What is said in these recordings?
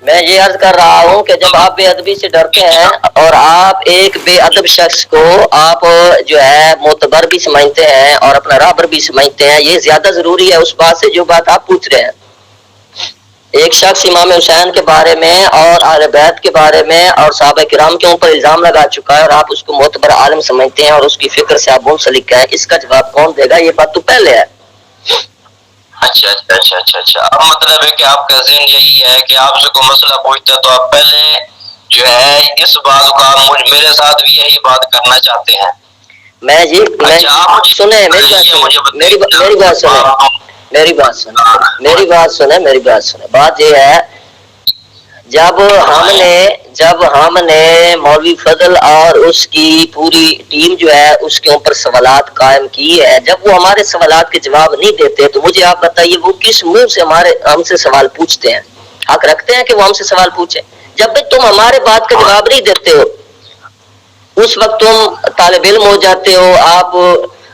میں یہ عرض کر رہا ہوں کہ جب آپ بے ادبی سے ڈرتے ہیں اور آپ ایک بے ادب شخص کو آپ جو ہے معتبر بھی سمجھتے ہیں اور اپنا رہبر بھی سمجھتے ہیں، یہ زیادہ ضروری ہے اس بات سے جو بات آپ پوچھ رہے ہیں۔ ایک شخص امام حسین کے بارے میں اور اہل بیت کے بارے میں اور صحابہ کرام کے اوپر الزام لگا چکا ہے اور آپ اس کو معتبر عالم سمجھتے ہیں اور اس کی فکر سے آپ منسلک ہیں، اس کا جواب کون دے گا؟ یہ بات تو پہلے ہے۔ اچھا اچھا اچھا اچھا اچھا، اب مطلب ہے کہ آپ کا ذہن یہی ہے کہ آپ سے کوئی مسئلہ پوچھتا ہے تو آپ پہلے جو ہے اس بات کا میرے ساتھ بھی یہی بات کرنا چاہتے ہیں۔ میں سنیں میری بات سنیں، بات یہ ہے جب ہم نے مولوی فضل اور اس کی پوری ٹیم جو ہے اس کے اوپر سوالات قائم کی ہے، جب وہ ہمارے سوالات کے جواب نہیں دیتے تو مجھے آپ بتائیے وہ کس منہ سے ہم سے سوال پوچھتے ہیں؟ حق رکھتے ہیں کہ وہ ہم سے سوال پوچھیں؟ جب بھی تم ہمارے بات کا جواب نہیں دیتے ہو اس وقت تم طالب علم ہو جاتے ہو،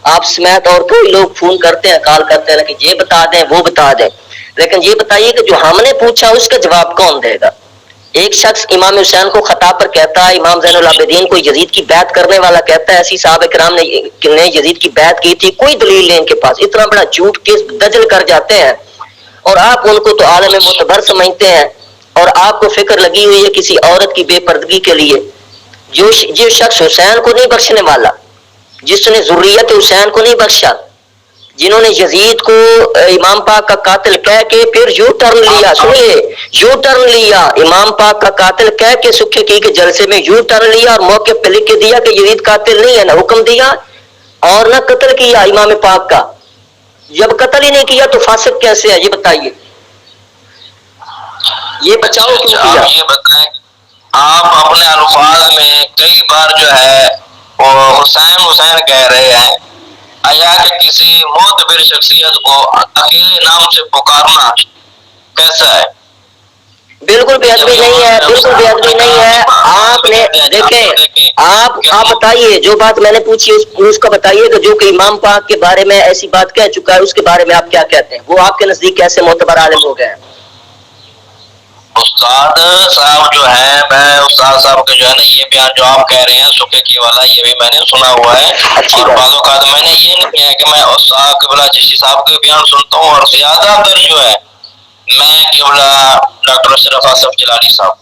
آپ سمیت اور کئی لوگ فون کرتے ہیں، کال کرتے ہیں کہ یہ بتا دیں وہ بتا دیں، لیکن یہ بتائیے کہ جو ہم نے پوچھا اس کا جواب کون دے گا؟ ایک شخص امام حسین کو خطا پر کہتا ہے، امام زین العابدین کو یزید کی بیعت کرنے والا کہتا ہے، ایسی صحابہ کرام نے یزید کی بیعت کی تھی، کوئی دلیل نہیں ان کے پاس، اتنا بڑا جھوٹ کیس دجل کر جاتے ہیں اور آپ ان کو تو عالم معتبر سمجھتے ہیں اور آپ کو فکر لگی ہوئی ہے کسی عورت کی بے پردگی کے لیے۔ جو شخص حسین کو نہیں بخشنے والا، جس نے ذریت حسین کو نہیں بخشا، جنہوں نے یزید کو امام پاک کا قاتل کہہ کے پھر یو ٹرن لیا، سنیے یو ٹرن لیا، امام پاک کا قاتل کہہ کے سکھے کی کے جلسے میں یو ٹرن لیا اور موقع پہ لکھ کے دیا کہ یزید قاتل نہیں ہے، نہ حکم دیا اور نہ قتل کیا امام پاک کا۔ جب قتل ہی نہیں کیا تو فاسق کیسے ہے یہ بتائیے؟ یہ بچاؤ کیوں کیا؟ یہ بتائیں، آپ اپنے الفاظ میں کئی بار جو ہے حسین حسین کہہ رہے ہیں، آیا کہ کسی معتبر شخصیت کو اکیلے نام سے پکارنا کیسا ہے؟ بالکل بے ادبی نہیں ہے، بالکل بے ادبی نہیں ہے۔ آپ نے دیکھیں آپ بتائیے جو بات میں نے پوچھی اس کا بتائیے کہ جو کہ امام پاک کے بارے میں ایسی بات کہہ چکا ہے اس کے بارے میں آپ کیا کہتے ہیں؟ وہ آپ کے نزدیک کیسے معتبر عالم ہو گئے ہیں؟ استاد صاحب جو ہے، میں استاد صاحب کے جو ہے نا یہ بیان جو آپ کہہ رہے ہیں سکے کی والا، یہ بھی میں نے سنا ہوا ہے اور بعض اوقات میں نے یہ نہیں کیا کہ میں استاد قبلہ چشتی صاحب کے بیان سنتا ہوں اور زیادہ تر جو ہے میں قبلہ ڈاکٹر اشرف آصف جیلانی صاحب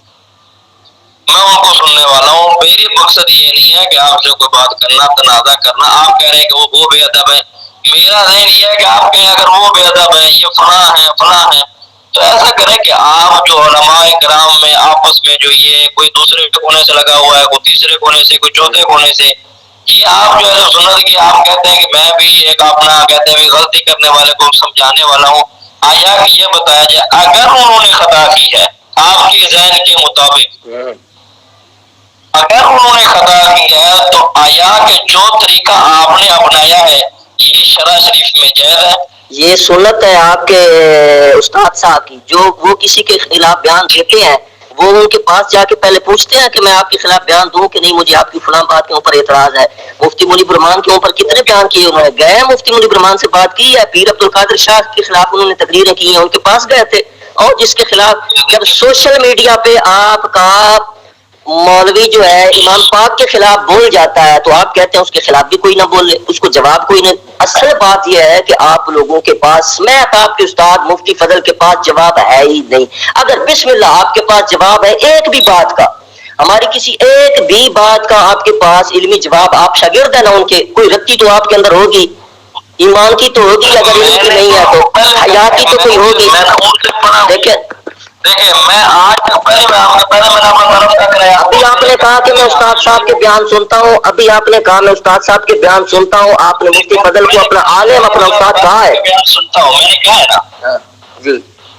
میں ان کو سننے والا ہوں۔ میری مقصد یہ نہیں ہے کہ آپ سے کوئی بات کرنا تنازع کرنا، آپ کہہ رہے ہیں کہ وہ بے ادب ہے، میرا ذہن یہ ہے کہ آپ کہیں اگر وہ بے ادب ہے، یہ فلاں ہے تو ایسا کریں کہ آپ جو علماء کرام میں آپس میں جو یہ کوئی دوسرے کونے سے لگا ہوا ہے، کوئی تیسرے کونے سے، کوئی چوتھے کونے سے، یہ آپ جو ہے سنت کی آپ کہتے ہیں کہ میں بھی ایک اپنا کہتے ہیں غلطی کرنے والے کو سمجھانے والا ہوں، آیا کہ یہ بتایا جائے اگر انہوں نے خطا کی ہے آپ کے ذہن کے مطابق، اگر انہوں نے خطا کی ہے تو آیا کہ جو طریقہ آپ نے اپنایا ہے یہ شرع شریف میں جائز ہے؟ یہ سنت ہے آپ کے استاد صاحب کی، جو وہ کسی کے خلاف بیان دیتے ہیں وہ ان کے پاس جا کے پہلے پوچھتے ہیں کہ میں آپ کے خلاف بیان دوں کہ نہیں، مجھے آپ کی فلاں بات کے اوپر اعتراض ہے۔ مفتی منیب الرحمان کے اوپر کتنے بیان کیے انہوں نے؟ گئے مفتی منیب الرحمان سے بات کی ہے، پیر عبد القادر شاہ کے خلاف انہوں نے تقریریں کی ہیں، ان کے پاس گئے تھے، اور جس کے خلاف جب سوشل میڈیا پہ آپ کا مولوی جو ہے امام پاک کے خلاف بول جاتا ہے تو آپ کہتے ہیں اس کے خلاف بھی کوئی نہ بولے، اس کو جواب کوئی نہیں۔ اصل بات یہ ہے کہ آپ لوگوں کے پاس، میں آپ کے استاد مفتی فضل کے پاس جواب ہے ہی نہیں۔ اگر بسم اللہ آپ کے پاس جواب ہے ایک بھی بات کا، ہماری کسی ایک بھی بات کا آپ کے پاس علمی جواب، آپ شاگرد ہیں نا ان کے، کوئی رتی تو آپ کے اندر ہوگی، ایمان کی تو ہوگی، اگر علم کی نہیں ہے تو حیا کی تو کوئی ہوگی۔ دیکھیں میں آج پہلے میں اپنا طرف تک رہا، ابھی آپ نے کہا کہ میں استاد صاحب کے بیان سنتا ہوں، ابھی آپ نے کہا میں استاد صاحب کے بیان سنتا ہوں، آپ نے مفتی فضل کو اپنا عالم اپنا استاد کہا ہے؟ سنتا ہوں، میں نے کہا ہے نا جی،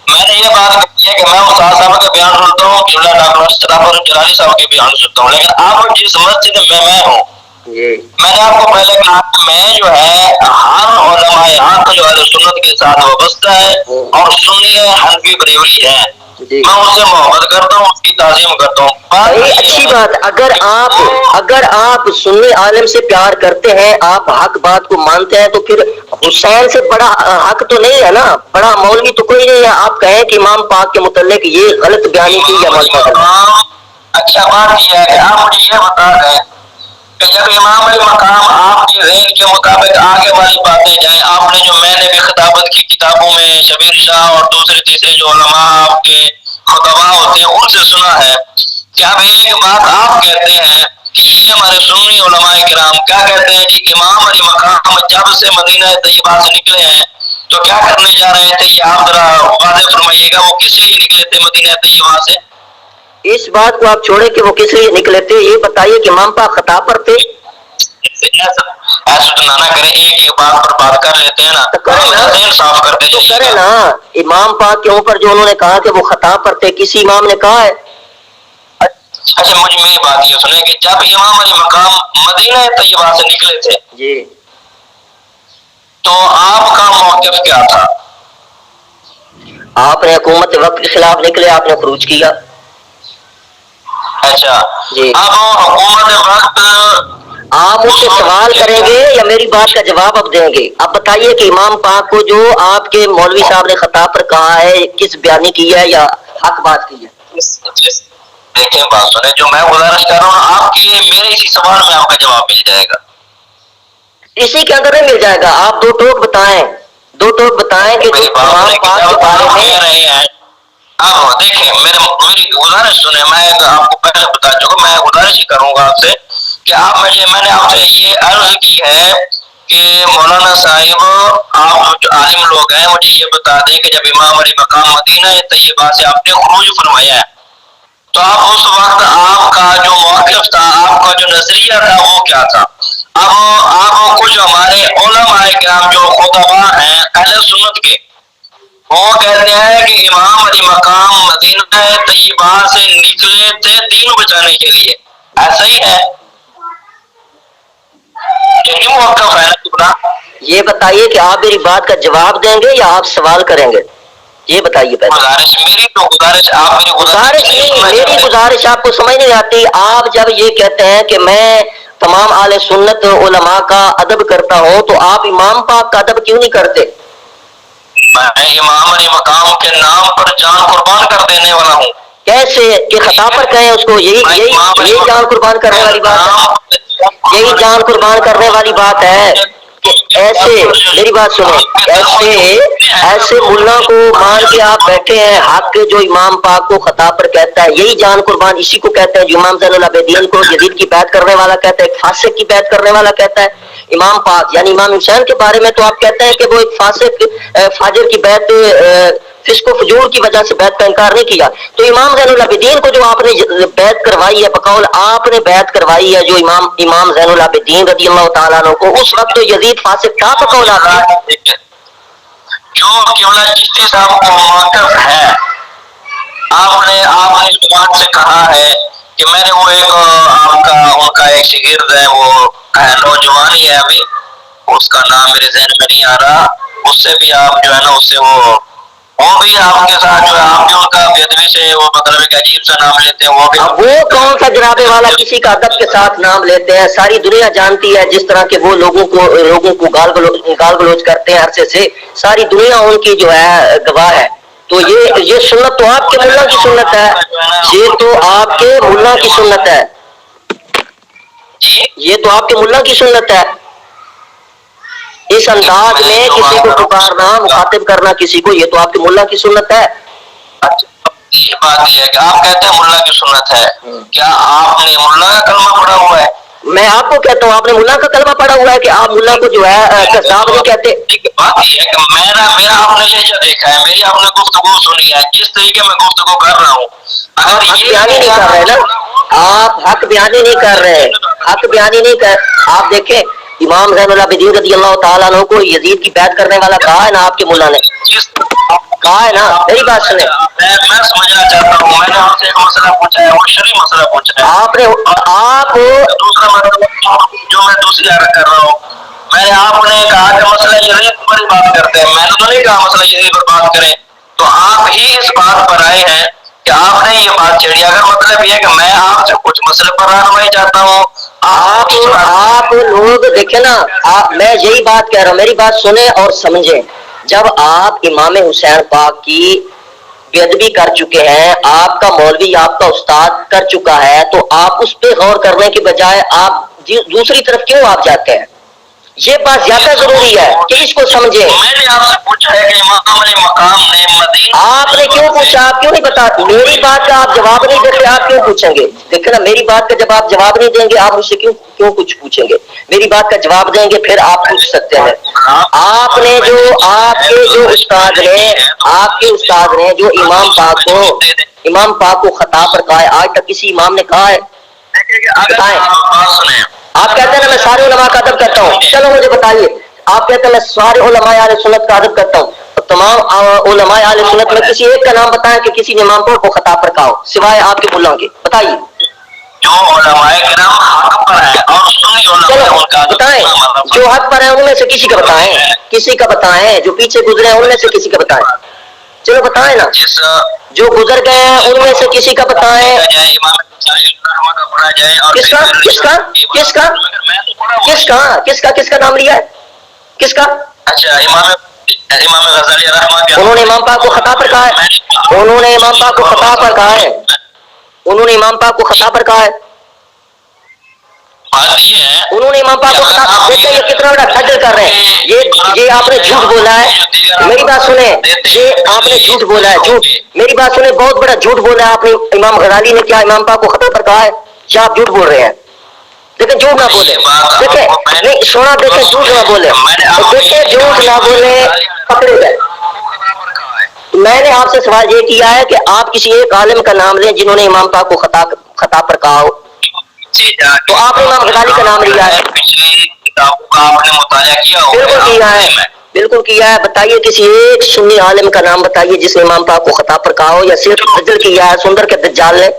میں نے یہ بات کی ہے کہ میں استاد صاحب کا بیان سنتا ہوں، قبلہ ڈاکٹر اشرف جیلانی صاحب کے بیان سنتا ہوں، لیکن آپ جس مسجد میں ہوں، میں نے آپ کو پہلے کہا کہ میں جو ہے ہر علماء حق جو ہے سنت کے ساتھ وابستہ ہے اور سنی ہے، حنفی بریلوی ہے، جی میں اس سے محبت کرتا ہوں، اس کی تعظیم کرتا ہوں. بھائی اچھی بات. اگر آپ سنی عالم سے پیار کرتے ہیں، آپ حق بات کو مانتے ہیں، تو پھر حسین سے بڑا حق تو نہیں ہے نا، بڑا مولوی تو کوئی نہیں ہے. آپ کہیں کہ امام پاک کے متعلق یہ غلط بیانی کی یا مولوی مقام. اچھا بات یہ ہے کہ آپ مجھے یہ بتا دیں کہ جب امام علی مقام آپ کی ذہن کے مطابق آگے والی باتیں جائیں، آپ نے جو میں نے بھی خطابت کی کتابوں میں شبیر شاہ اور دوسرے تیسرے جو علماء آپ کے خطباء ہوتے ہیں ان سے سنا ہے کہ اب ایک بات آپ کہتے ہیں کہ یہ ہمارے سنی علماء کرام کیا کہتے ہیں کہ امام علی مقام جب سے مدینہ طیبہ سے نکلے ہیں تو کیا کرنے جا رہے تھے، یہ آپ ذرا واضح فرمائیے گا، وہ کس لیے نکلے تھے مدینہ طیبہ سے؟ اس بات کو آپ چھوڑیں کہ وہ کس لیے نکلے تھے، یہ بتائیے کہ امام پاک خطا پر تھے. ایسا نہ کریں، ایک ایک بات پر بات کر لیتے ہیں نا، تو کریں صاف کرتے تو کریں نا. امام پاک کے اوپر جو انہوں نے کہا کہ وہ خطا پر تھے، کسی امام نے کہا ہے؟ اچھا مجھے میری بات یہ سنیں کہ جب امام علی مقام مدینہ طیبہ سے نکلے تھے جی تو آپ کا موقف کیا تھا؟ آپ نے حکومت وقت کے خلاف نکلے، آپ نے خروج کیا. اچھا جی اب حکومت وقت آپ مجھ سے سوال کریں گے یا میری بات کا جواب اب دیں گے؟ اب بتائیے کہ امام پاک کو جو آپ کے مولوی صاحب نے خطا پر کہا ہے، کس بیانی کی ہے یا حق بات کی ہے؟ دیکھیں بات سنیں، جو میں گزارش کر رہا ہوں آپ کے میرے اسی سوال میں آپ کا جواب مل جائے گا. اسی کے اندر نہیں مل جائے گا. آپ دو ٹوک بتائیں کہ جو امام پاک کے بارے میں. اب دیکھیں میری گزارش سنیں، میں آپ کو پہلے بتا چکا، میں گزارش ہی کروں گا آپ سے کہ میں نے آپ سے یہ عرض کی ہے کہ مولانا صاحب آپ جو عالم لوگ ہیں مجھے یہ بتا دیں کہ جب امام علی مقام مدینہ طیبہ سے آپ نے خروج فرمایا ہے تو آپ اس وقت آپ کا جو موقف تھا، آپ کا جو نظریہ تھا وہ کیا تھا؟ اب آپ کچھ ہمارے علماء کرام جو خطباء ہیں اہل سنت کے، وہ کہتے ہیں کہ امام علی مقام مدینہ طیبہ سے نکلے تھے دین بچانے کے لیے. ایسا ہی ہے؟ یہی موقف ہے نا. یہ بتائیے کہ آپ میری بات کا جواب دیں گے یا آپ سوال کریں گے؟ یہ بتائیے پہلے. گزارش میری تو گزارش آپ میری گزارش نہیں، میری گزارش آپ کو سمجھ نہیں آتی. آپ جب یہ کہتے ہیں کہ میں تمام اہل سنت علماء کا ادب کرتا ہوں تو آپ امام پاک کا ادب کیوں نہیں کرتے؟ میں امام علی مقام کے نام پر جان قربان کر دینے والا ہوں. کیسے کہ خطا پر کہیں اس کو؟ یہی جان قربان کرنے والی بات ہے. یہی جان قربان کرنے والی بات ہے کہ ایسے، میری بات سنیں، ایسے ملا کو مان کے آپ بیٹھے ہیں، حق جو امام پاک کو خطا پر کہتا ہے یہی جان قربان اسی کو کہتے ہیں جو امام زین العابدین کو یزید کی بیعت کرنے والا کہتا ہے، ایک فاسق کی بیعت کرنے والا کہتا ہے. امام پاک یعنی امام حسین کے بارے میں تو آپ کہتے ہیں کہ وہ ایک فاسق فاجر کی بیعت، فسق و فجور کی وجہ سے بیعت کا انکار نہیں کیا. تو امام زین العابدین کو جو آپ نے بیعت کروائی ہے، بقول آپ نے بیعت کروائی ہے جو امام زین العابدین رضی اللہ تعالیٰ عنہ کو، اس وقت تو یزید فاسق تھا بقول آپ نے. جو قبلہ چشتی صاحب کو موقف ہے، آپ نے اس بات سے کہا ہے کہ میں نے وہ ایک آپ کا ان کا ایک شاگرد ہے، وہ نوجوان ہی ہے ابھی، اس کا نام میرے ذہن میں نہیں آ رہا، اس سے بھی آپ جو ہے نا اس سے وہ بھی آپ کے ساتھ جو ہے آپ بھی ان کا بیدوی سے وہ مطلب ایک عجیب سا نام لیتے ہیں. وہ کون سا جنابے والا کسی کا ادب کے ساتھ نام لیتے ہیں؟ ساری دنیا جانتی ہے جس طرح کے وہ لوگوں کو گال گلوچ کرتے ہیں عرصے سے، ساری دنیا ان کی جو ہے گواہ ہے. تو یہ سنت تو آپ کے ملا کی سنت ہے، یہ تو آپ کے ملا کی سنت ہے، یہ تو آپ کے ملا کی سنت ہے. اس انداز میں کسی کو پکارنا، مخاطب کرنا کسی کو، یہ تو آپ کے ملا کی سنت ہے. یہ بات یہ ہے کہ آپ کہتے ہیں ملا کی سنت ہے، کیا آپ نے ملا کا کلمہ پڑھا ہوا ہے؟ میں آپ کو کہتا ہوں آپ نے ملا کا کلمہ پڑھا ہوا ہے کہ آپ ملا کو جو ہے کذاب نہیں کہتے؟ بات یہ ہے کہ میرا آپ نے لہجہ دیکھا ہے، میری آپ نے گفتگو سنی ہے، جس طریقے میں گفتگو کر رہا ہوں. آپ حق بیانی نہیں کر رہے نا، آپ حق بیانی نہیں کر رہے، حق بیانی نہیں کر. آپ دیکھیں امام زین العابدین رضی اللہ تعالیٰ عنہ کو یزید کی بیعت کرنے والا کہا ہے نا آپ کے ملا نے، کہا ہے نا. میری بات سنیں، میں سمجھنا چاہتا ہوں، میں نے آپ سے ایک مسئلہ پوچھا ہے، وہ شرعی مسئلہ پوچھا ہے. آپ دوسرا مسئلہ جو میں دوسری عرض کر رہا ہوں، میں نے آپ نے کہا کہ مسئلہ یزید پر بات کرتے ہیں، میں نے تو نہیں کہا مسئلہ یزید پر بات کریں. تو آپ ہی اس بات پر آئے ہیں کہ آپ نے یہ بات چھیڑی. اگر مطلب یہ ہے کہ میں آپ سے کچھ مسئلے پر رہنمائی چاہتا ہوں, آپ لوگ دیکھیں نا, میں یہی بات کہہ رہا ہوں, میری بات سنیں اور سمجھیں. جب آپ امام حسین پاک کی بے ادبی کر چکے ہیں, آپ کا مولوی آپ کا استاد کر چکا ہے, تو آپ اس پہ غور کرنے کے بجائے آپ دوسری طرف کیوں آپ جاتے ہیں؟ یہ بات زیادہ ضروری ہے کہ اس کو سمجھیں. میں نے آپ سے پوچھا ہے کہ امام علی مقام نے مدینہ, آپ نے کیوں پوچھا؟ آپ کیوں نہیں بتا, میری بات کا آپ جواب نہیں دیتے, آپ کیوں پوچھیں گے؟ دیکھیں نا, میری بات کا جب آپ جواب نہیں دیں گے, آپ مجھ سے کیوں کچھ پوچھیں گے؟ میری بات کا جواب دیں گے پھر آپ پوچھ سکتے ہیں. آپ نے آپ کے استاد نے جو امام پاک کو خطا پر کہا ہے, آج تک کسی امام نے کہا ہے؟ آپ کہتے ہیں نا میں سارے علماء کا ادب کرتا ہوں, چلو مجھے بتائیے. آپ کہتے ہیں میں سارے علماء اہل سنت کا ادب کرتا ہوں, تو تمام علماء اہل سنت میں کسی ایک کا نام بتائیں کہ کسی نے امام پاک کو خطا پر کہا ہو, سوائے آپ کے ملاؤں کے, بتائیے. جو علماء کرام حق پر ہیں اور سنی علماء کا بتائیں, جو حق پر ہیں ان میں سے کسی کا بتائیں, کسی کا بتائیں, جو پیچھے گزرے ہیں ان میں سے کسی کا بتائیں. چلو بتائیں نا, جو گزر گئے ہیں ان میں سے کسی کا بتائیں. کس کا کس کا کس کا کس کا کس کا کس کا نام لیا ہے؟ کس کا؟ اچھا, امام غزالی رحمہ اللہ, انہوں نے امام پاک کو خطا پر کہا ہے. انہوں نے امام پاک کو خطا پر کہا ہے. انہوں نے امام پاک کو خطا پر کہا ہے. انہوں نے امام پاک کو خطا. دیکھیں یہ کتنا بڑا خجل کر رہے ہیں. یہ آپ نے جھوٹ بولا ہے. میری بات سنیں, یہ آپ نے جھوٹ بولا ہے, جھوٹ. میری بات سنیں, بہت بڑا جھوٹ بولا ہے آپ نے. امام غزالی نے کیا امام پاک کو خطا پر کہا ہے؟ کیا آپ جھوٹ بول رہے ہیں؟ دیکھیں جھوٹ نہ بولے, دیکھیں نہیں سونا, دیکھیں جھوٹ نہ بولے, دیکھیں جھوٹ نہ بولے, پکڑے گئے. میں نے آپ سے سوال یہ کیا ہے کہ آپ کسی ایک عالم کا نام لیں جنہوں نے امام پاک کو خطا پر کہا ہو, تو آپ نے امام غزالی کا نام لیا ہے. بالکل کیا ہے, بالکل کیا ہے. بتائیے کسی ایک سنی عالم کا نام بتائیے جس نے امام پاک کو خطا پر کہا ہو, یا صرف دجل کیا ہے, سندر کے دجال نے.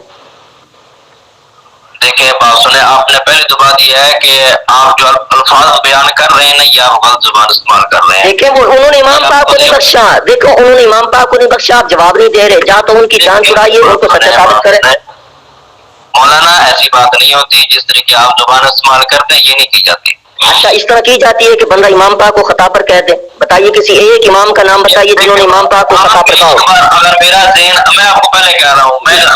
دیکھیں بات سنیں, آپ نے پہلے تو بات یہ ہے کہ آپ جو الفاظ بیان کر رہے ہیں نا, یہ آپ غلط زبان استعمال کر رہے ہیں. دیکھیں انہوں نے امام پاک کو نہیں بخشا, دیکھو انہوں نے امام پاک کو نہیں بخشا, آپ جواب نہیں دے رہے. جہاں تو ان کی جان چھڑائیے, ان کو سچا ثابت کریں. مولانا ایسی بات نہیں ہوتی, جس طریقے آپ زبان استعمال کرتے ہیں یہ نہیں کی جاتی. اچھا, اس طرح کی جاتی ہے کہ بندہ امام پاک کو خطا پر کہہ دے. بتائیے کسی ایک امام کا نام بتائیے جنہوں نے امام پاک کو خطا پر کہا ہو. اگر میرا ذہن, میں آپ کو پہلے کہہ رہا ہوں, میرا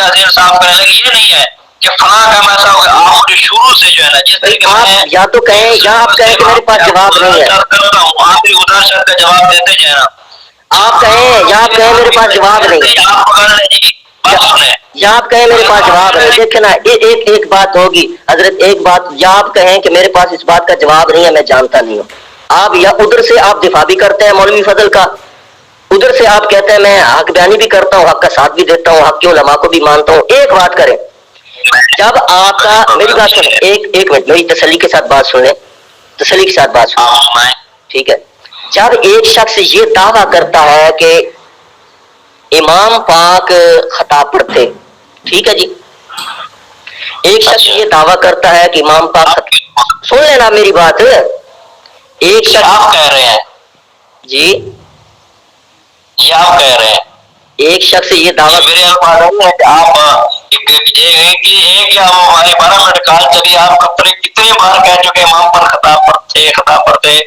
ذہن صاف کرنے لگا, یہ نہیں ہے کہ فلاں کا ایسا ہوگا. آپ شروع سے جو ہے نا, جس طریقے آپ یا تو کہیں یا آپ کہیں کہ میرے پاس جواب نہیں ہے. آپ بھی ادھر شر کا جواب دیتے جائیں نا. آپ کہیں یا آپ کہیں میرے پاس جواب نہیں ہے, یا آپ کہیں میرے پاس جواب نہیں. دیکھیں نا, ایک بات ہوگی حضرت, ایک بات, یا آپ کہیں کہ میرے پاس اس بات کا جواب نہیں ہے, میں جانتا نہیں ہوں. آپ یا ادھر سے آپ دفاع بھی کرتے ہیں مولوی فضل کا, ادھر سے آپ کہتے ہیں میں حق بیانی بھی کرتا ہوں, حق کا ساتھ بھی دیتا ہوں, حق کے علماء کو بھی مانتا ہوں. ایک بات کریں, جب آپ کا, میری بات سنیں, ایک منٹ, میری تسلی کے ساتھ بات سنیں, تسلی کے ساتھ بات سنیں, ٹھیک ہے. جب ایک شخص یہ دعویٰ کرتا ہے کہ امام پاک خطا پر تھے, ٹھیک ہے جی, ایک شخص یہ دعویٰ کرتا ہے کہ امام پاک, سن لینا میری بات, ایک شخص آپ کہہ رہے ہیں, جی یہ آپ کہہ رہے ہیں, ایک شخص یہ دعویٰ, میرے الفاظ ہے کہ آپ ایک یا ہمارے 12 منٹ کال چلی, آپ کتنے بار کہہ چکے امام پر خطا پر تھے, خطا پر تھے.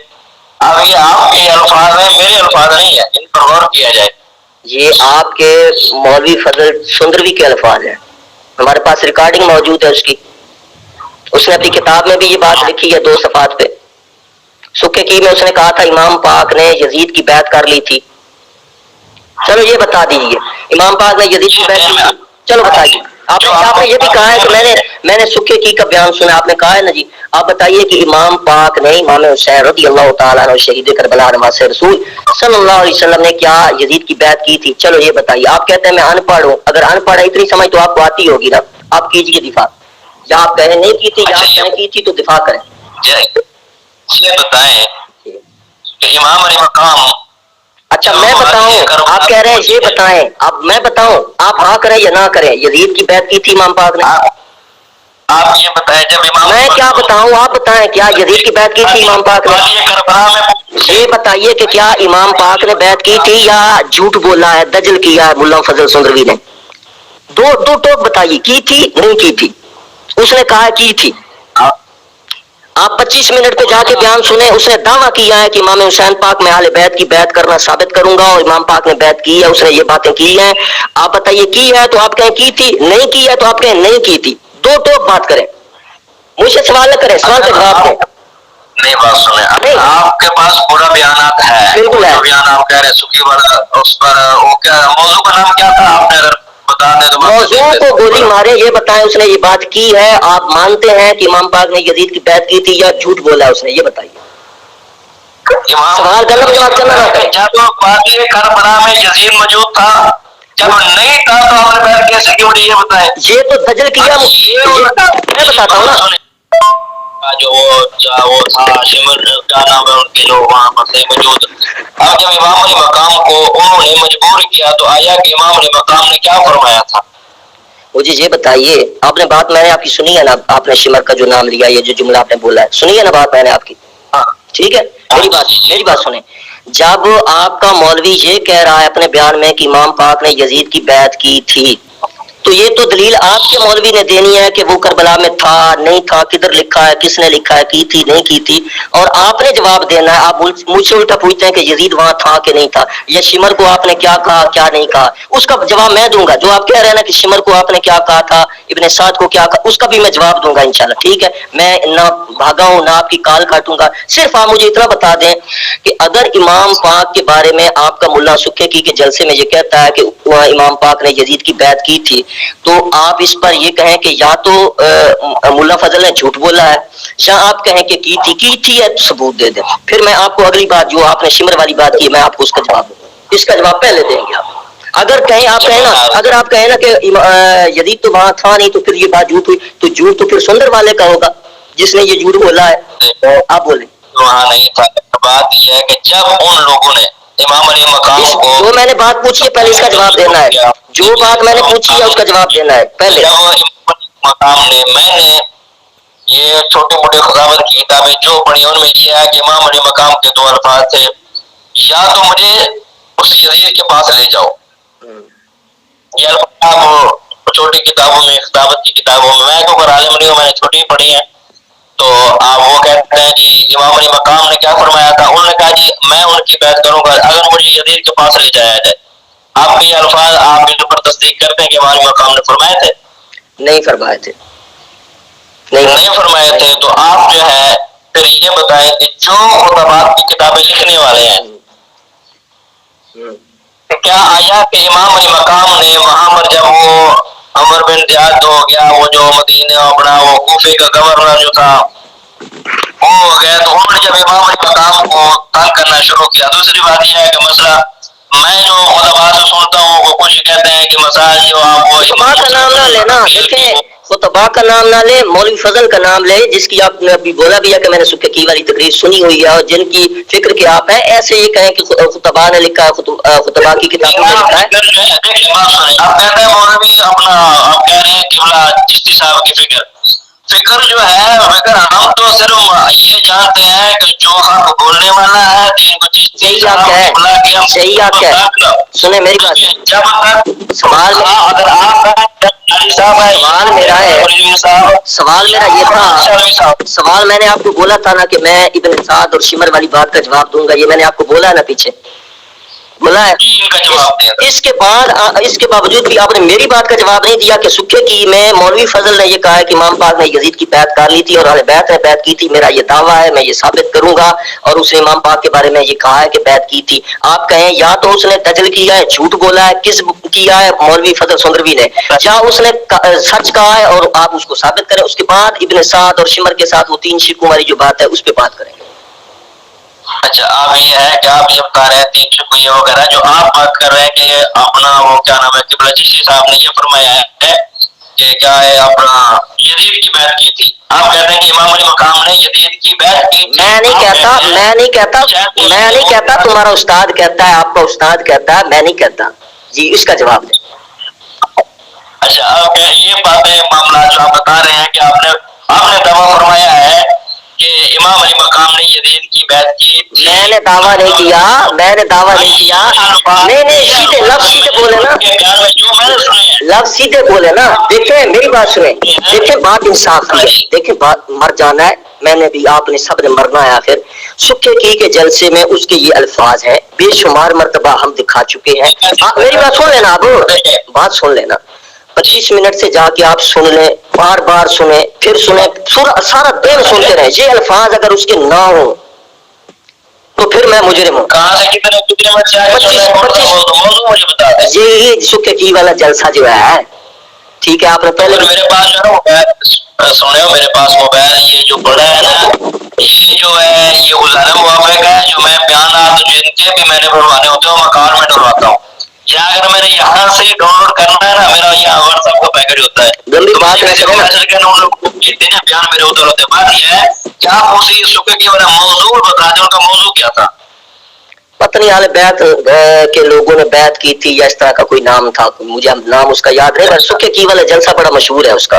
اب یہ آپ کے الفاظ ہیں, میرے الفاظ نہیں ہیں, ان پر غور کیا جائے. یہ آپ کے مولوی فضل سندروی کے الفاظ ہیں, ہمارے پاس ریکارڈنگ موجود ہے اس کی. اس نے اپنی کتاب میں بھی یہ بات لکھی ہے 2 صفحات پہ. سکے کی میں اس نے کہا تھا امام پاک نے یزید کی بیعت کر لی تھی. چلو یہ بتا دیجیے, امام پاک نے یزید کی بیعت کی, چلو بتائیے. آپ نے یہ بھی کہا ہے کہ میں نے سکے کی کا بیان سنا, آپ نے کہا ہے نا جی. آپ بتائیے کہ امام پاک نے امام حسین رضی اللہ تعالیٰ عنہ شہید کربلا نواسہ رسول صلی اللہ علیہ وسلم نے کیا یزید کی بیعت کی تھی؟ چلو یہ بتائیے. آپ کہتے ہیں میں ان پڑھ ہوں, اگر ان پڑھ ہے اتنی سمجھ تو آپ کو آتی ہوگی نا, آپ کیجیے دفاع. یا آپ کہیں نہیں کی تھی, یا آپ کہیں کی تھی, تو دفاع کریں. یہ بتائیں کہ امام علی مقام, اچھا میں بتاؤں, آپ کہہ رہے ہیں یہ بتائیں, اب میں بتاؤں, آپ ہاں کریں یا نہ کریں, یزید کی بیعت کی تھی امام پاک نے؟ آپ یہ بتائیں جب امام میں کیا بتاؤں آپ بتائیں کیا یزید کی بیعت کی تھی امام پاک نے؟ یہ بتائیے کہ کیا امام پاک نے بیعت کی تھی یا جھوٹ بولا ہے دجل کیا ہے ملا فضل سندروی نے؟ دو ٹوک بتائیے کی تھی نہیں کی تھی؟ اس نے کہا کی تھی. آپ 25 منٹ پہ جا کے بیان سنیں. اس نے دعویٰ کیا ہے کہ امام حسین پاک میں اہل بیت کی بیعت کرنا ثابت کروں گا اور امام پاک نے بیعت کی ہے. اس نے یہ باتیں کی ہیں. آپ بتائیے کی ہے تو آپ کہیں کی تھی, نہیں کی ہے تو آپ کہیں نہیں کی تھی. دو ٹوک بات کریں, مجھ سے سوال نہ کریں, سوال کا جواب دیں. نہیں بات سنیں, آپ کے پاس پورا بیانات ہے. بالکل ہے. بیان آپ کہہ رہے ہیں سکی والا, اس پر وہ کیا موضوع کا نام کیا تھا آپ نے اگر بتا دیں تو موضوع کو گولی مارے. یہ بتائیں اس نے یہ بات کی ہے, آپ مانتے ہیں کہ امام پاک نے یزید کی بیعت کی تھی یا جھوٹ بولا اس نے؟ یہ بتائیے. سوال غلط جواب کرنا نہ کریں. جب وادی کربلا میں یزید موجود تھا, جب نہیں تھا تو آپ نے بیعت کیسے کی ہوئی یہ بتائیں. یہ تو دجل کیا, میں بتاتا ہوں نا. جو وہ تھا شمر کیا نام ہے ان کے لوگ وہاں پر تھے موجود. اب جب امام علی مقام کو انہوں نے مجبور کیا تو آیا کہ امام علی مقام نے کیا فرمایا تھا؟ مجھے یہ بتائیے, آپ نے بات میں نے آپ کی sنی ہے نا, آپ نے شمر کا جو نام لیا, یہ جو جملہ آپ نے بولا ہے سنی ہے نا بات میں نے آپ کی, ٹھیک ہے. میری بات سنیں. جب آپ کا مولوی یہ کہہ رہا ہے اپنے بیان میں کہ امام پاک نے یزید کی بیعت کی تھی, تو یہ تو دلیل آپ کے مولوی نے دینی ہے کہ وہ کربلا میں تھا نہیں تھا, کدھر لکھا ہے, کس نے لکھا ہے, کی تھی نہیں کی تھی. اور آپ نے جواب دینا ہے. آپ مجھ سے الٹا پوچھتے ہیں کہ یزید وہاں تھا کہ نہیں تھا, یا شمر کو آپ نے کیا کہا کیا نہیں کہا. اس کا جواب میں دوں گا. جو آپ کہہ رہے ہیں نا کہ شمر کو آپ نے کیا کہا تھا, ابن سعد کو کیا کہا, اس کا بھی میں جواب دوں گا انشاءاللہ, ٹھیک ہے. میں نہ بھاگا ہوں نہ آپ کی کال کاٹوں گا. صرف آپ مجھے اتنا بتا دیں کہ اگر امام پاک کے بارے میں آپ کا ملا سکے کی کے جلسے میں یہ کہتا ہے کہ امام پاک نے یزید کی بیعت کی تھی, تو آپ اس پر یہ کہیں کہ یا تو ملا فضل نے جھوٹ بولا ہے, یا آپ کہیں کہ کی تھی ہے, ثبوت دے دیں. پھر میں آپ کو اگلی بات جو آپ نے شمر والی بات کی, میں آپ کو اس کا جواب دوں گا. اس کا جواب پہلے دیں گے آپ. اگر کہیں آپ کہیں نا, اگر آپ کہیں نا کہ یزید تو وہاں تھا نہیں, تو پھر یہ بات جھوٹ ہوئی, تو جھوٹ تو پھر سندر والے کا ہوگا جس نے یہ جھوٹ بولا ہے. آپ بولیں. وہاں نہیں تھا. بات یہ ہے کہ جب ان لوگوں نے امام علی مقام کو, جو میں نے بات پوچھی ہے پہلے اس کا جواب دینا ہے. جو بات میں نے پوچھی ہے اس کا جواب دینا ہے پہلے. مقام نے, میں نے یہ چھوٹے موٹے خضاوت کی کتابیں جو پڑھی ان میں یہ ہے کہ امام علی مقام کے دو الفاظ تھے, یا تو مجھے اس یزید کے پاس لے جاؤ. یہ الفاظ چھوٹی کتابوں میں, خطابت کی کتابوں میں, میں تو عالم نہیں ہوں, میں نے چھوٹی پڑھی ہیں. تو آپ وہ کہتے ہیں جی امام علی مقام نے کیا فرمایا تھا, انہوں نے کہا جی میں ان کی بیعت کروں گا اگر مجھے یزید کے پاس لے جایا جائے. آپ کے یہ الفاظ آپ ان پر تصدیق کرتے ہیں کہ امام علی مقام نے فرمائے تھے؟ نہیں فرمائے تھے. نہیں فرمائے تھے. تو آپ جو ہے پھر یہ بتائیں کہ جو خطبات کی کتابیں لکھنے والے ہیں, کیا آیا کہ امام علی مقام نے وہاں پر جب وہ عمر بن زیاد ہو گیا, وہ جو مدینہ اپنا وہ کوفے کا گورنر جو تھا وہ ہو گیا, تو انہوں نے جب امام علی مقام کو تنگ کرنا شروع کیا. دوسری بات یہ ہے کہ مسئلہ میں جو خطبات سے سنتا ہوں وہ کچھ کہتے ہیں کہ مسائل جو آپ وہ خطبہ کا نام نہ لینا, دیکھیں خطبہ کا نام نہ لے, مولوی فضل کا نام لے, جس کی آپ نے ابھی بولا بھی ہے کہ میں نے سکے کی والی تقریر سنی ہوئی ہے اور جن کی فکر کے آپ ہیں. ایسے یہ کہیں کہ خطبہ نے لکھا ہے, خطبہ کی کتابوں میں لکھا ہے. آپ کہتے ہیں مولوی اپنا, آپ کہہ رہے ہیں کہ چشتی صاحب کی فکر جو ہے, مگر ہم تو صرف یہ جانتے ہیں کہ جو حق بولنے والا ہے دین کو چشتی صاحب کی بلا کے ہم صحیح آپ ہے. سنیں میری بات, سوال میرا ہے, سوال میرا یہ تھا, سوال میں نے آپ کو بولا تھا نا کہ میں ابن سعد اور شمر والی بات کا جواب دوں گا, یہ میں نے آپ کو بولا ہے نا پیچھے بولا ہے. اس کے باوجود بھی آپ نے میری بات کا جواب نہیں دیا کہ سکھے کی میں مولوی فضل نے یہ کہا ہے کہ امام پاک نے یزید کی بیعت کر لی تھی اور اہل بیعت نے بیعت کی تھی. میرا یہ دعویٰ ہے, میں یہ ثابت کروں گا, اور اس نے امام پاک کے بارے میں یہ کہا ہے کہ بیعت کی تھی. آپ کہیں یا تو اس نے دجل کیا ہے, جھوٹ بولا ہے, کذب کیا ہے مولوی فضل سندروی نے, یا اس نے سچ کہا ہے اور آپ اس کو ثابت کریں. اس کے بعد ابن سعد اور شمر کے ساتھ وہ تین شرکوں والی جو بات ہے اس پہ بات کریں. اچھا, آپ یہ ہے کہ آپ یہ بتا رہے ہیں تین شکویہ وغیرہ جو آپ بات کر رہے ہیں کہ اپنا وہ کیا نام ہے قبلہ چشتی صاحب نے یہ فرمایا ہے کہ کیا ہے اپنا یزید کی بیعت کی تھی. آپ کہتے ہیں کہ امام علی مقام نے یزید کی بیعت کی تھی. میں نہیں کہتا, تمہارا استاد کہتا ہے, آپ کا استاد کہتا ہے, میں نہیں کہتا. جی اس کا جواب دیں. اچھا اب یہ باتیں معاملات جو آپ بتا رہے ہیں کہ آپ نے دعویٰ فرمایا ہے کہ امام علی مقام نے یزید کی بیعت کی. میں نے دعویٰ نہیں کیا، میں نے دعویٰ نہیں کیا. نہیں سیدھے لفظ سیدھے بولے نا، لفظ سیدھے بولے نا. دیکھیں میری بات سنیں، دیکھیں بات انصاف کی ہے. دیکھیں بات مر جانا ہے، میں نے بھی، آپ نے، سب نے مرنا ہے آخر. سکھے کی کے جلسے میں اس کے یہ الفاظ ہیں، بے شمار مرتبہ ہم دکھا چکے ہیں. میری بات سن لینا، اب بات سن لینا. 25 منٹ سے جا کے آپ سن لیں، بار بار سنیں، پھر سنیں، سارا دن سنتے رہیں. یہ الفاظ اگر اس کے نہ ہوں تو پھر میں مجرم ہوں. کہاں سے کتنے منٹ سے آگے چل رہے ہیں؟ موضوع مجھے بتا دیں. یہی سکھے کی والا جلسہ جو ہے، ٹھیک ہے. آپ نے پہلے میرے پاس جو ہے موبائل سنو، میرے پاس موبائل یہ جو پڑا ہے نا، یہ جو ہے یہ غزارہ موافق ہے جو میں بیانات جن کے بھی میں نے بھروانے ہوتے ہیں وہ میں کار میں ڈلواتا ہوں. یا اگر میرے یہاں سے ڈاؤن لوڈ کرنا ہے نا، میرا یہاں واٹس ایپ کا پیکج ہوتا ہے. گندی بات ہے بیان میرے ادھر ہوتے. بات یہ ہے کہ آپ اسی سکے کی والا موضوع بتا دیں، ان کا موضوع کیا تھا. پتنی حال بیعت کے لوگوں نے بیعت کی تھی یا اس طرح کا کوئی نام تھا، مجھے نام اس کا یاد نہیں. سکے کی والا جلسہ بڑا مشہور ہے، اس کا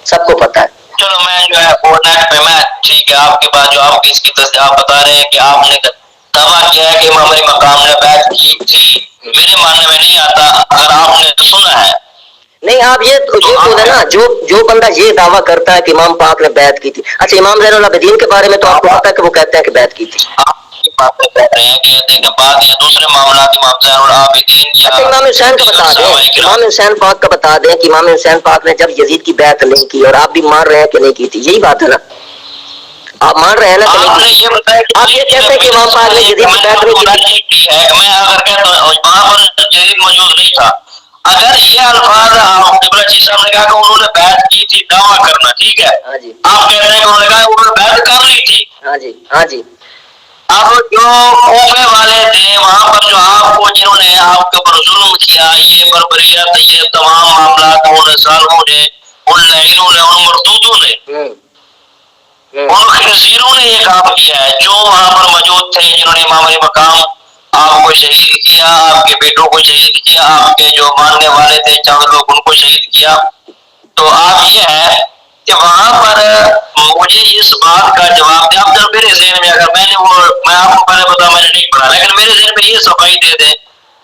سب کو پتا ہے. چلو میں جو ہے نیٹ پہ میں ٹھیک ہے آپ کے پاس جو آپ اس کی تصدیق آپ بتا رہے ہیں کہ آپ نے دعویٰ کیا ہے کہ امام علی مقام نے بیعت کی تھی. میرے ماننے میں نہیں آتا. اگر آپ نے سنا ہے نہیں، آپ یہ بولے نا، جو بندہ یہ دعویٰ کرتا ہے کہ امام پاک نے بیعت کی تھی. اچھا امام زین العابدین کے بارے میں تو آپ کو پتا ہے کہ وہ کہتے ہیں کہ بیعت کی تھی. باتیں کہہ رہے ہیں کہ دیکھیں بات یا دوسرے معاملات امام زین العابدین یا امام حسین کا بتا دیں، امام حسین پاک کا بتا دیں کہ امام حسین پاک نے جب یزید کی بیعت نہیں کی، اور آپ بھی مان رہے ہیں کہ نہیں کی تھی. یہی بات ہے نا، آپ مان رہے ہیں نا کہ نہیں کی. آپ یہ کہتے ہیں کہ امام پاک نے یزید کی بیعت نہیں کی. میں اگر کہتا ہوں وہاں پر یزید موجود نہیں تھا، اگر یہ الفاظ قبلہ چیز صاحب نے کہا کہ انہوں نے بیعت کی تھی، دعویٰ کرنا ٹھیک ہے. آپ کہتے ہیں کہ انہوں نے کہا انہوں نے بیعت کر لی تھی. ہاں جی، ہاں جی. اب جو کوفے والے تھے وہاں پر جو آپ کو جنہوں نے آپ کے اوپر ظلم کیا، یہ بربریت، یہ تمام معاملات ان ظالموں نے، ان لعینوں نے، ان مردودوں نے، ان خنزیروں نے یہ کام کیا ہے جو وہاں پر موجود تھے، جنہوں نے امام علی مقام آپ کو شہید کیا، آپ کے بیٹوں کو شہید کیا، آپ کے جو ماننے والے تھے چند لوگ ان کو شہید کیا. تو آپ یہ ہے کہ وہاں پر مجھے اس بات کا جواب دیں. اب جب میرے ذہن میں اگر میں آپ کو پہلے بتا میں نے نہیں پڑھا، لیکن میرے ذہن میں یہ صفائی دے دیں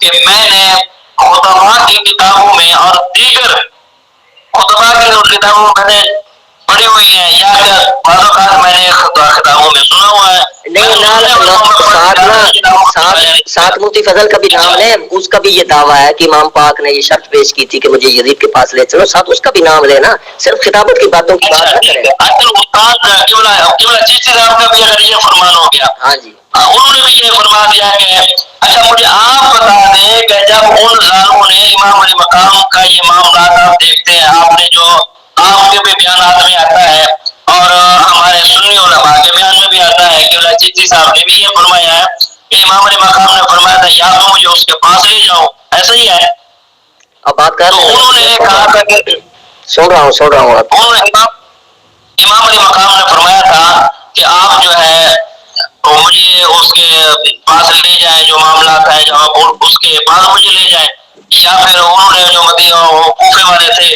کہ میں نے خطبہ کی کتابوں میں اور دیگر خطبہ کی کتابوں میں نے پڑھی ہوئی ہیں، یا بعض اوقات میں نے خطابوں میں سنا ہوا ہے. ساتھ مفتی فضل کا بھی نام لے، اس کا بھی یہ دعویٰ ہے کہ امام پاک نے یہ شرط پیش کی تھی کہ مجھے یزید کے پاس لے چلو. ساتھ اس کا بھی نام لینا، صرف خطابت کی باتوں کی بات نہ کریں. چیز صاحب کا بھی اگر یہ فرمان ہو گیا، ہاں جی، انہوں نے بھی یہ فرما دیا کہ اچھا مجھے آپ بتا دیں کہ جب ان ظالموں نے امام علی مقام کا یہ معاملات آپ دیکھتے ہیں، آپ نے جو آپ کے بھی بیانات میں آتا ہے اور ہمارے سنی علماء کے بیان میں بھی آتا ہے کہ چیزی صاحب نے بھی یہ فرمایا ہے کہ امام علی مقام نے فرمایا تھا یا تو مجھے اس کے پاس لے جاؤ، ایسا ہی ہے. اب بات کر تو انہوں نے کہا تھا کہ سن رہا ہوں امام علی مقام نے فرمایا تھا کہ آپ جو ہے مجھے اس کے پاس لے جائیں، جو معاملات ہیں جہاں اس کے پاس مجھے لے جائیں، یا پھر انہوں نے جو مدینہ کوفے والے تھے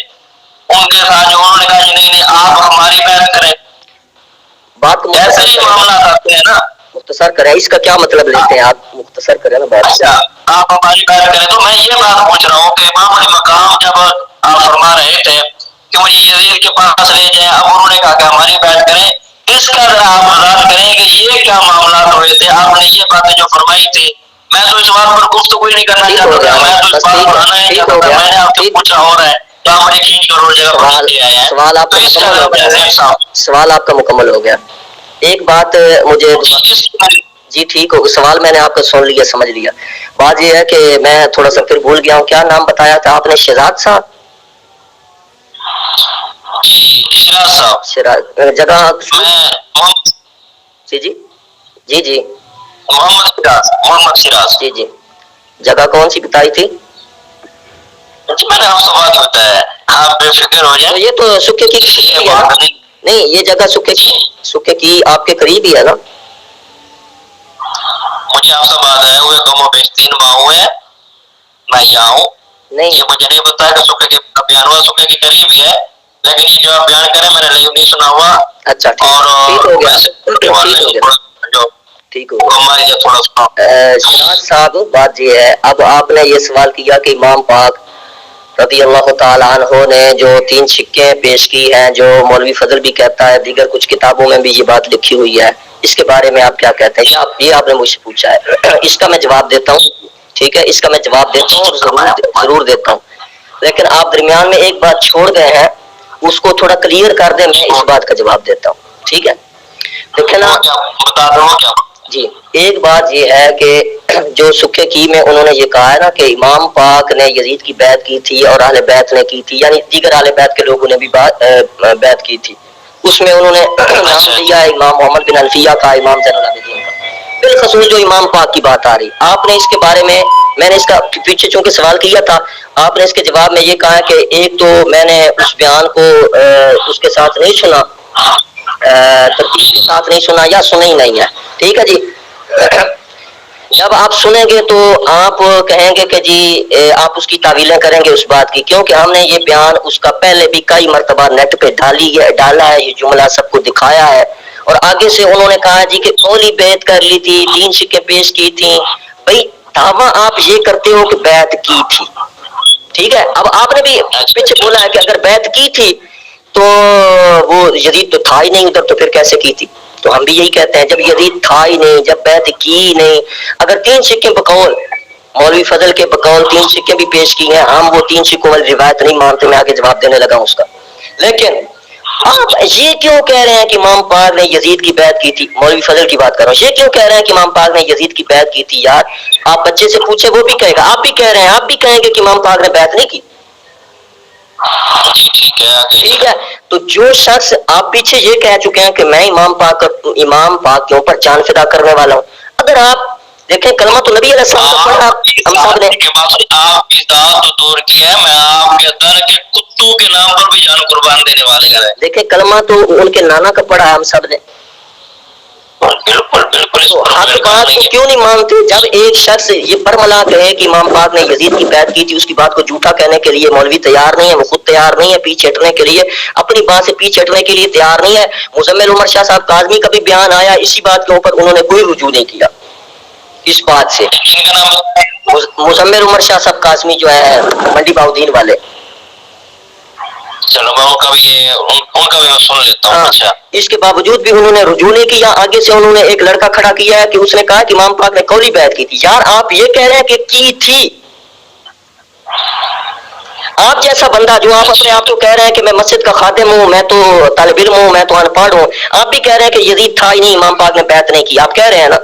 ان کے ساتھ جو انہوں نے کہا کہ نہیں آپ ہماری بیعت کریں. بات ایسے ہی معاملات آتے ہیں نا. مختصر کریں، اس کا کیا مطلب لیتے ہیں آپ؟ مختصر کریں نا بات. اچھا آپ ہماری بیعت کریں. تو میں یہ بات پوچھ رہا ہوں کہ امام علی مقام جب آپ فرما رہے تھے کہ مجھے یزید کے پاس لے جائیں، اب انہوں نے کہا کہ ہماری بیعت کریں، اس کا ذرا آپ وضاحت کریں کہ یہ کیا معاملات ہوئے تھے، آپ نے یہ باتیں جو فرمائی تھی. میں تو اس بات پر گفتگو نہیں کرنا چاہتا تھا، میں تو اس بات پر آنا نہیں چاہتا تھا. میں نے آپ سے پوچھا ہو رہا ہے تو آپ نے کھینچ کر اور جگہ پہنچ کے آئے ہیں. سوال آپ کا مکمل ہو گیا، سوال آپ کا مکمل ہو گیا. ایک بات مجھے جی ٹھیک ہو، سوال میں نے آپ کا سن لیا، سمجھ لیا. بات یہ ہے کہ میں تھوڑا سا پھر بھول گیا ہوں، کیا نام بتایا تھا آپ نے؟ شہزاد صاحب، شراز جگہ جی جی جی جی محمد شراز جی جی. جگہ کون سی بتائی تھی؟ میں نے آپ سے بات بتایا، آپ بے فکر ہو جائیں. یہ تو سکے کی نہیں، یہ جگہ سکے کی آپ کے قریب ہی ہے نا. مجھے آپ سے بات آئے ہوئے 2 بیش 3 ماہ ہوئے میں یہاں ہوں. نہیں یہ مجھے نہیں بتایا کہ سکے کے بیان ہوا، سکے کے قریب ہی ہے، لیکن یہ جو آپ بیان کریں میں نے نہیں سنا ہوا. اچھا ٹھیک ہو گیا، ٹھیک ہو گیا. ہماری جو تھوڑا سا سراج صاحب بات یہ ہے، اب آپ نے یہ سوال کیا کہ امام پاک رضی اللہ تعالیٰ عنہ نے جو 3 سکے پیش کی ہیں، جو مولوی فضل بھی کہتا ہے، دیگر کچھ کتابوں میں بھی یہ بات لکھی ہوئی ہے، اس کے بارے میں آپ کیا کہتے ہیں؟ یہ آپ نے مجھ سے پوچھا ہے، اس کا میں جواب دیتا ہوں. ٹھیک ہے، اس کا میں جواب دیتا ہوں اور ضرور دیتا ہوں، لیکن آپ درمیان میں ایک بات چھوڑ گئے ہیں، اس کو تھوڑا کلیئر کر دیں، میں اس بات کا جواب دیتا ہوں. ٹھیک ہے، دیکھیں نا جی، ایک بات یہ ہے کہ جو سکے کی میں انہوں نے یہ کہا ہے نا کہ امام پاک نے یزید کی بیعت کی تھی اور اہل بیت نے کی تھی، یعنی دیگر اہل بیت کے لوگوں نے بھی بیعت کی تھی. اس میں انہوں نے نام دیا ہے امام محمد بن الفیہ کا، امام زین العابدین کا. بالخصوص جو امام پاک کی بات آ رہی، آپ نے اس کے بارے میں نے اس کا پیچھے چونکہ سوال کیا تھا، آپ نے اس کے جواب میں یہ کہا کہ ایک تو میں نے اس بیان کو اس کے ساتھ نہیں سنا، ترتیب کے ساتھ نہیں سنا، یا سنا ہی نہیں ہے. ٹھیک ہے جی، جب آپ سنیں گے تو آپ کہیں گے کہ جی آپ اس کی تعویلیں کریں گے اس بات کی، کیونکہ ہم نے یہ بیان اس کا پہلے بھی کئی مرتبہ نیٹ پہ ڈالا ہے، یہ جملہ سب کو دکھایا ہے. اور آگے سے انہوں نے کہا جی کہ قولی بیعت کر لی تھی، 3 سکے پیش کی تھی. بھائی دعویٰ آپ یہ کرتے ہو کہ بیعت کی تھی، ٹھیک ہے. اب آپ نے بھی پیچھے بولا ہے کہ اگر بیعت کی تھی تو وہ یزید تو تھا ہی نہیں ادھر، تو پھر کیسے کی تھی؟ تو ہم بھی یہی کہتے ہیں، جب یزید تھا ہی نہیں، جب بیعت کی نہیں، اگر 3 سکے بقول مولوی فضل کے بقول 3 سکے بھی پیش کی ہیں، ہم وہ 3 سکوں والی روایت نہیں مانتے. میں آگے جواب دینے لگا ہوں اس کا. لیکن آپ یہ کیوں کہہ رہے ہیں کہ امام پاک نے یزید کی بیعت کی تھی؟ مولوی فضل کی بات کر رہا ہوں. یہ کیوں کہہ رہے ہیں کہ امام پاک نے یزید کی بیعت کی تھی؟ یار آپ بچے سے پوچھے، وہ بھی کہے گا. آپ بھی کہہ رہے ہیں، آپ بھی کہیں گے کہ امام پاک نے بیعت نہیں کی. ٹھیک ہے، تو جو شخص آپ پیچھے یہ کہہ چکے ہیں کہ میں امام پاک کے اوپر جان فدا کرنے والا ہوں، اگر آپ دیکھیں کلمہ تو نبی علیہ السلام کا پڑھا ہم سب نے. آپ کی ذات تو دور کی ہے، میں آپ کے در کے کتوں کے نام پر بھی جان قربان دینے والے ہیں. دیکھیں کلمہ تو ان کے نانا کا پڑھا ہم سب نے. تو حق بات کو کیوں نہیں مانتے؟ جب ایک شخص یہ برملا کہے کہ امام پاک نے یزید کی بیعت کی تھی، اس کی بات کو جھوٹا کہنے کے لیے مولوی تیار نہیں ہے، وہ خود تیار نہیں ہے، پیچھے ہٹنے کے لیے، اپنی بات سے پیچھے ہٹنے کے لیے تیار نہیں ہے. مزمل عمر شاہ صاحب کاظمی کا بھی بیان آیا اسی بات کے اوپر، انہوں نے کوئی رجوع نہیں کیا اس بات سے. مزمل عمر شاہ صاحب کاظمی جو ہے منڈی باؤدین والے، چلو میں ان کا بھی میں سن لیتا ہوں. اچھا، اس کے باوجود بھی انہوں نے رجوع نہیں کیا. آگے سے انہوں نے ایک لڑکا کھڑا کیا ہے کہ اس نے کہا کہ امام پاک نے قولی بیعت کی تھی. یار آپ یہ کہہ رہے ہیں کہ کی تھی. آپ جیسا بندہ جو آپ اپنے آپ کو کہہ رہے ہیں کہ میں مسجد کا خادم ہوں، میں تو طالب علم ہوں، میں تو ان پڑھ ہوں، آپ بھی کہہ رہے ہیں کہ یزید تھا ہی نہیں، امام پاک نے بیعت نہیں کی. آپ کہہ رہے ہیں نا؟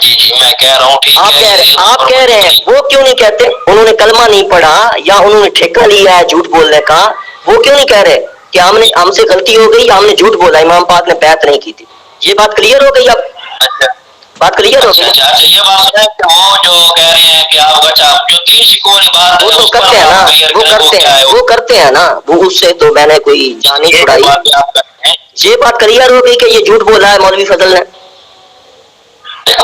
جی میں کہہ رہا ہوں. آپ کہہ رہے ہیں، وہ کیوں نہیں کہتے؟ انہوں نے کلمہ نہیں پڑھا یا انہوں نے ٹھیکہ لیا ہے جھوٹ بولنے کا، وہ کیوں نہیں کہہ رہے کہ ہم سے غلطی ہو گئی یا ہم نے جھوٹ بولا، امام پاک نے بیعت نہیں کی تھی؟ یہ بات کلیئر ہو گئی. اب بات کلیئر ہو گئی. یہ بات ہے کہ وہ جو کہہ رہے ہیں کہ آپ جو 3 سکوں والی بات وہ تو کرتے ہیں نا، وہ کرتے ہیں نا، وہ اس سے تو میں نے کوئی جان نہیں چھڑائی. یہ بات کلیئر ہو گئی کہ یہ جھوٹ بولا ہے مولوی فضل نے.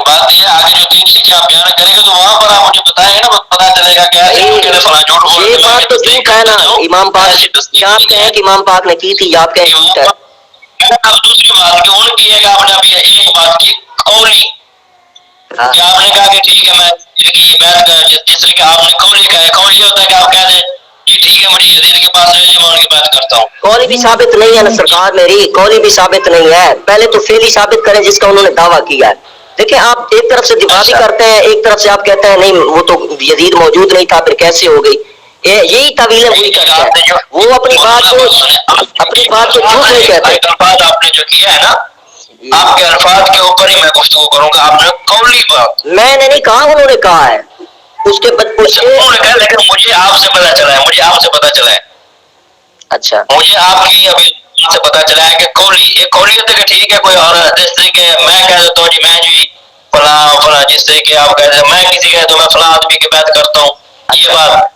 بات یہ آگے جو 3 سکے آپ بیان کریں گے تو وہاں پر آپ مجھے بتائیں گے نا، پتا چلے گا کہ یہ بات تو جھوٹ ہے نا. امام پاک کیا آپ کہیں کہ امام پاک نے کی تھی، یا آپ کہیں جھوٹ ہے؟ دوسری بات کہ ان کی ایک آپ نے ابھی ایک بات کی قولی، کہ آپ نے کہا کہ ٹھیک ہے میں جس طرح کہ آپ نے قولی کہا ہے، قولی یہ ہوتا ہے کہ آپ کہہ دیں جی ٹھیک ہے مجھے یزید کے پاس لے جائیں، میں ان کی بات کرتا ہوں. قولی بھی ثابت نہیں ہے نا سرکار میری، قولی بھی ثابت نہیں ہے. پہلے تو فعلی ثابت کریں جس کا انہوں نے دعویٰ کیا ہے. دیکھیں آپ ایک طرف سے دفاع بھی کرتے ہیں، ایک طرف سے آپ کہتے ہیں نہیں وہ تو یزید موجود نہیں تھا، پھر کیسے ہو گئی؟ یہی تعویلیں وہی کرتے ہیں. وہ اپنی بات کو جھوٹ نہیں کہتے. آپ نے جو کیا ہے نا، آپ کے الفاظ کے اوپر ہی میں گفتگو کروں گا. آپ نے قولی بات، میں نے نہیں کہا، انہوں نے کہا ہے. اس کے لیکن مجھے آپ سے پتا چلا ہے، اچھا مجھے آپ کی ابھی سے پتا چلا ہے کہ قولی ایک قولی ہوتا ہے کہ ٹھیک ہے کوئی اور جس طرح کہ میں کہہ دیتا ہوں جی میں جی فلاں جس طرح کہ آپ کہتے ہیں میں کسی کہہ تو میں فلاں آدمی کی بات کرتا ہوں. یہ بات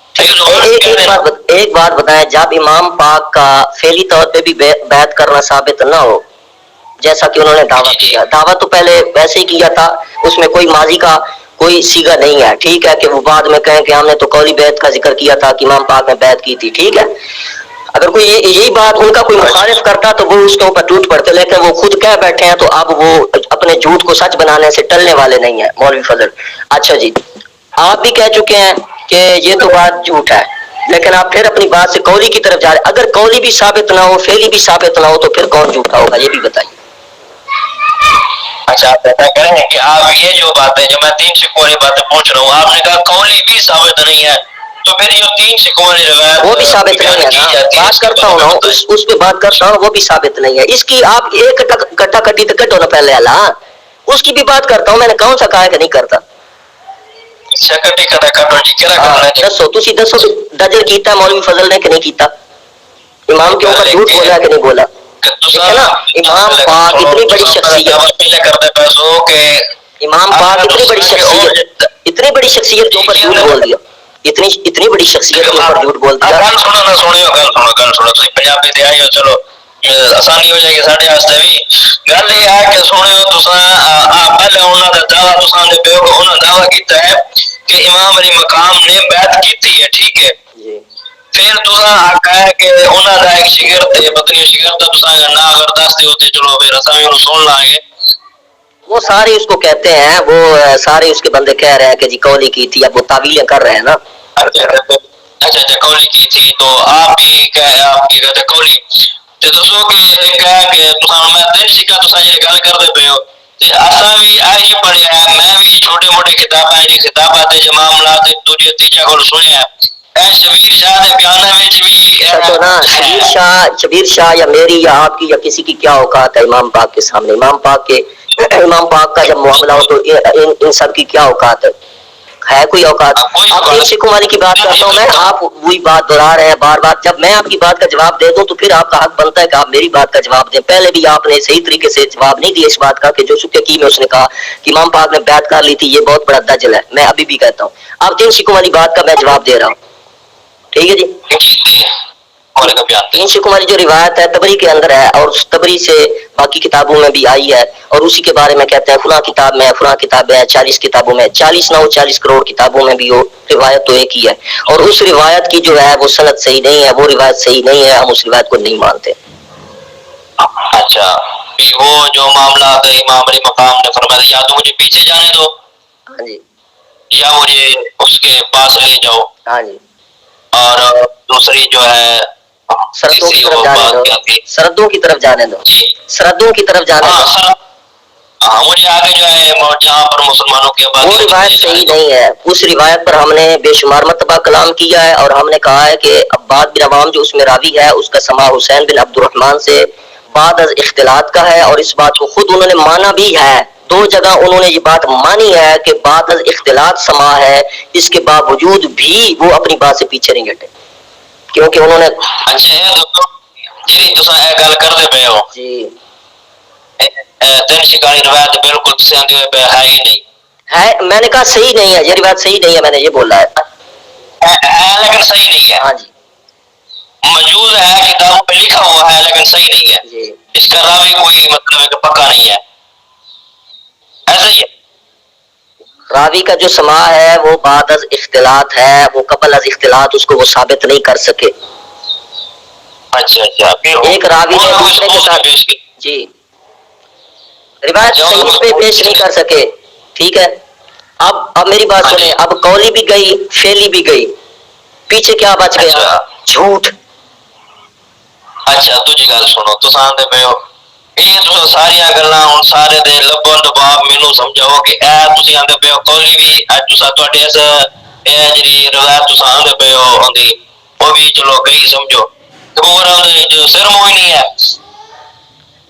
ایک بات بتائیں، جب امام پاک کا فعلی طور پہ بھی بیعت کرنا ثابت نہ ہو، جیسا کہ انہوں نے دعویٰ کیا، دعویٰ تو پہلے ویسے ہی کیا تھا، اس میں کوئی ماضی کا کوئی سیگا نہیں ہے، ٹھیک ہے، کہ وہ بعد میں کہیں کہ ہم نے تو قولی بیعت کا ذکر کیا تھا کہ امام پاک نے بیعت کی تھی، ٹھیک ہے۔ اگر کوئی یہی بات ان کا کوئی مخالف کرتا تو وہ اس کے اوپر ٹوٹ پڑتے، لیکن وہ خود کہہ بیٹھے ہیں تو اب وہ اپنے جھوٹ کو سچ بنانے سے ٹلنے والے نہیں ہیں مولوی فضل۔ اچھا جی، آپ بھی کہہ چکے ہیں کہ یہ تو بات جھوٹ ہے، لیکن آپ پھر اپنی بات سے قولی کی طرف جا رہے ہیں۔ اگر قولی بھی ثابت نہ ہو، فعلی بھی ثابت نہ ہو، تو پھر کون جھوٹا ہوگا یہ بھی بتائیے۔ اچھا، آپ ایسا کریں گے کہ آپ یہ جو بات ہے، جو میں 3 شکوں والی باتیں پوچھ رہا ہوں، آپ نے کہا قولی بھی ثابت نہیں ہے، تو پھر جو 3 شکوں والی روایت وہ بھی ثابت نہیں ہے نا، بات کرتا ہوں نا، اس پہ بات کرتا ہوں، وہ بھی ثابت نہیں ہے۔ اس کی آپ ایک کٹا کٹی تو کٹو نا پہلے اللہ، اس کی بھی بات کرتا ہوں، میں نے کون سا کہا ہے کہ نہیں کرتا؟ دسو تسی دسو کہ دجل کیتا مولوی فضل نے کہ نہیں کیتا؟ امام کے اوپر جھوٹ بولا کہ نہیں بولا؟ نا امام پاک اتنی بڑی شخصیت، امام پاک اتنی بڑی شخصیت، اتنی بڑی شخصیت کے اوپر جھوٹ بول دیا، اتنی بڑی شخصیت کے اوپر جھوٹ بول دیا۔ گل سنو پنجابی تے آئیو، چلو آسانی ہو جائے گی ساڈے واسطے بھی۔ گل یہ ہے کہ سنو تساں پہلے انہاں دا دعویٰ تساں دے پیو کہ انہاں دعویٰ کیتا ہے کہ امام علی مقام نے بیعت کیتی ہے، ٹھیک ہے۔ پھر تساں آکھا ہے کہ انہاں دا ایک شاگرد ہے، پتنی شاگرد تساں نا اگر دس دیو تے چلو پھر اساں بھی انہوں سن لیں گے۔ وہ سارے اس کو کہتے ہیں، وہ سارے اس کے بندے کہہ رہے ہیں کہ جی قولی کی تھی، اب وہ تعویلیں کر رہے ہیں نا۔ اچھا قولی کی تھی، تو آپ بھی کہتے قولی تے دسو کہ ایک ہے کہ تساں میں 3 شکا تساں جے گل کردے پے ہو تے اساں بھی آہی پڑھیا ہے، میں بھی چھوٹے موٹے کتاباں جی خطابات تے معاملات دوجے تیجا کول سنیا ہے۔ شبیر شاہ دے بیاناں وچ بھی شبیر شاہ یا میری یا آپ کی یا کسی کی کیا اوقات ہے امام پاک کے سامنے؟ امام پاک کا جب معاملہ ہو تو ان سب کی کیا اوقات ہے کوئی اوقات؟ آپ 3 شکوں والی کی بات کرتا ہوں میں، آپ وہی بات دہرا رہے ہیں بار بار۔ جب میں آپ کی بات کا جواب دے دوں تو پھر آپ کا حق بنتا ہے کہ آپ میری بات کا جواب دیں۔ پہلے بھی آپ نے صحیح طریقے سے جواب نہیں دیا اس بات کا کہ جو شکے کی میں اس نے کہا کہ امام پاک نے بیعت کر لی تھی، یہ بہت بڑا دجل ہے۔ میں ابھی بھی کہتا ہوں، آپ 3 شکوں والی بات کا میں جواب دے رہا ہوں، ٹھیک ہے جی۔ 3 شکوں والی جو روایت ہے تبری کے اندر ہے، اور تبری سے باقی کتابوں میں بھی آئی ہے، اور اسی کے بارے میں کہتے ہیں فلاں کتاب میں، فلاں کتاب ہے، 40 کتابوں میں، 40 کروڑ کتابوں میں بھی وہ روایت تو ایک ہی ہے، اور اس روایت کی جو ہے وہ سند صحیح نہیں ہے، وہ روایت صحیح نہیں ہے، ہم اس روایت کو نہیں مانتے۔ اچھا، وہ جو معاملات امام علی مقام نے فرمایا یا تو مجھے پیچھے جانے دو، ہاں جی، یا مجھے اس کے پاس لے جاؤ، ہاں جی، اور دوسری جو ہے سردوں کی طرف جانے دو، سردوں کی طرف جانے دو، سردوں کی طرف جانے دو۔ ہاں، مجھے آگے جو ہے جہاں پر مسلمانوں کی آبادی، وہ روایت صحیح نہیں ہے، اس روایت پر ہم نے بے شمار مرتبہ کلام کیا ہے، اور ہم نے کہا ہے کہ عباد بن عوام جو اس میں راوی ہے اس کا سماع حسین بن عبد الرحمن سے بعد از اختلاط کا ہے، اور اس بات کو خود انہوں نے مانا بھی ہے، 2 جگہ انہوں نے یہ بات مانی ہے کہ بعد از اختلاط سماع ہے، اس کے باوجود بھی وہ اپنی بات سے پیچھے نہیں ہٹے، کیونکہ انہوں نے جی تساں اے گل کردے پے ہو جی 3 شکاری روایت بالکل تساں آندے پے ہے ہی نہیں ہے، میں نے کہا صحیح نہیں ہے، یہ روایت صحیح نہیں ہے، میں نے یہ بولا ہے لیکن صحیح نہیں ہے، ہاں جی، موجود ہے کتابوں پہ لکھا ہوا ہے لیکن صحیح نہیں ہے جی، اس کا راوی کوئی مطلب ہے کہ پکا نہیں ہے، ایسا ہی ہے۔ راوی کا جو سماع ہے وہ بعد از اختلاط ہے، وہ قبل از اختلاط اس کو وہ ثابت نہیں کر سکے۔ اچھا ایک راوی نے دوسرے کے ساتھ جی روایت صحیح پہ پیش نہیں کر سکے، ٹھیک ہے۔ اب میری بات سنیں، اب قولی بھی گئی، فعلی بھی گئی، پیچھے کیا بچ گیا؟ جھوٹ۔ اچھا دوجی گل سنو، تساں آندے پے ہو یہ تساں ساریاں گلاں ہن سارے دے لبوں لباب مینوں سمجھاؤ کہ اے تسی آندے پے ہو قولی بھی اج تساں تواڈے اس اے جڑی روایت تساں آندے پے ہو ہوندی وہ بھی چلو گئی سمجھو، تو وہ جو سر موئی نہیں ہے،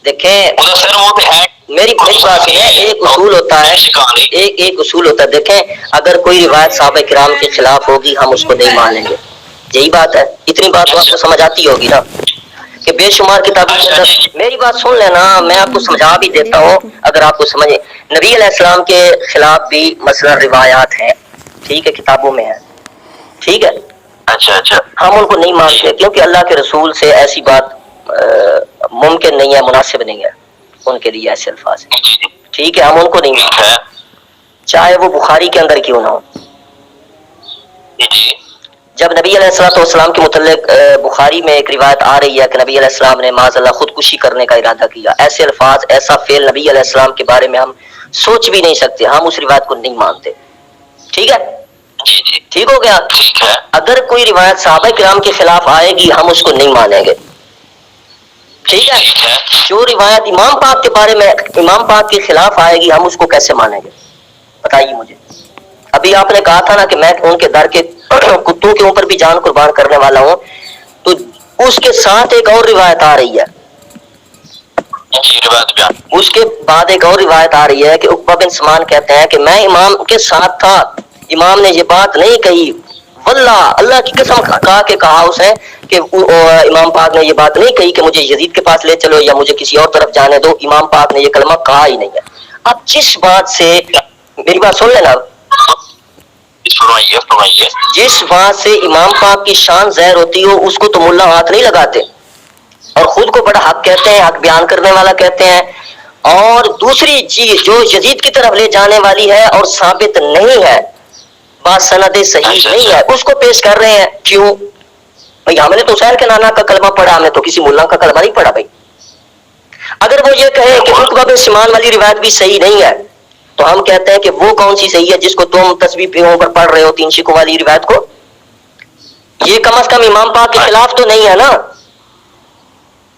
دیکھیں سر موئی ہے، میری بات سنیں، ایک اصول ہوتا ہے، ایک اصول ہوتا ہے، دیکھیں اگر کوئی روایت صحابہ کرام کے خلاف ہوگی ہم اس کو نہیں مانیں گے، یہی بات ہے، اتنی بات تو آپ کو سمجھ آتی ہوگی نا کہ بے شمار کتابوں کے اندر، میری بات سن لینا، میں آپ کو سمجھا بھی دیتا ہوں اگر آپ کو سمجھے، نبی علیہ السلام کے خلاف بھی مثلا روایات ہیں، ٹھیک ہے، کتابوں میں ہے، ٹھیک ہے، اچھا ہم ان کو نہیں مانتے کیونکہ اللہ کے رسول سے ایسی بات ممکن نہیں ہے، مناسب نہیں ہے ان کے لیے ایسے الفاظ، ٹھیک ہے، ہم ان کو نہیں مانتے، چاہے وہ بخاری کے اندر کیوں نہ ہو. جی جب نبی علیہ السلام کے متعلق بخاری میں ایک روایت آ رہی ہے کہ نبی علیہ السلام نے معاذ اللہ خودکشی کرنے کا ارادہ کیا، ایسے الفاظ ایسا فعل نبی علیہ السلام کے بارے میں ہم سوچ بھی نہیں سکتے، ہم اس روایت کو نہیں مانتے. ٹھیک ہے، جی جی ٹھیک ہو گیا. ٹھیک ہے. اگر کوئی روایت صحابہ کرام کے خلاف آئے گی ہم اس کو نہیں مانیں گے. ٹھیک ہے، ٹھیک ہے. جو روایت امام پاک کے بارے میں امام پاک کے خلاف آئے گی ہم اس کو کیسے مانیں گے؟ بتائیے مجھے. ابھی آپ نے کہا تھا نا کہ میں ان کے در کے کتوں کے اوپر بھی جان قربان کرنے والا ہوں، تو اس کے ساتھ ایک اور روایت آ رہی ہے. جی روایت بیان. اس کے بعد ایک اور روایت آ رہی ہے کہ عقبہ بن سمان کہتے ہیں کہ میں امام کے ساتھ تھا، امام نے یہ بات نہیں کہی، واللہ اللہ کی قسم کہا کہ کہا اس نے کہ امام پاک نے یہ بات نہیں کہی کہ مجھے یزید کے پاس لے چلو یا مجھے کسی اور طرف جانے دو. امام پاک نے یہ کلمہ کہا ہی نہیں ہے. اب جس بات سے میری بات سن لینا، جس بات سے امام پاک کی شان ظاہر ہوتی ہو اس کو تو ملا ہاتھ نہیں لگاتے اور خود کو بڑا حق کہتے ہیں، حق بیان کرنے والا کہتے ہیں. اور دوسری چیز جو یزید کی طرف لے جانے والی ہے اور ثابت نہیں ہے، بات سند صحیح نہیں ہے، اس کو پیش کر رہے ہیں. کیوں بھائی؟ ہم نے تو حسین کے نانا کا کلمہ پڑھا، ہم نے تو کسی ملا کا کلمہ نہیں پڑھا. بھائی اگر وہ یہ کہے کہ عقبہ بن سمان والی روایت بھی صحیح نہیں ہے تو ہم کہتے ہیں کہ وہ کون سی صحیح ہے جس کو تم تسبیح پیروں پر پڑھ رہے ہو، تین شکوں والی روایت کو؟ یہ کم از کم امام پاک کے خلاف تو نہیں ہے نا؟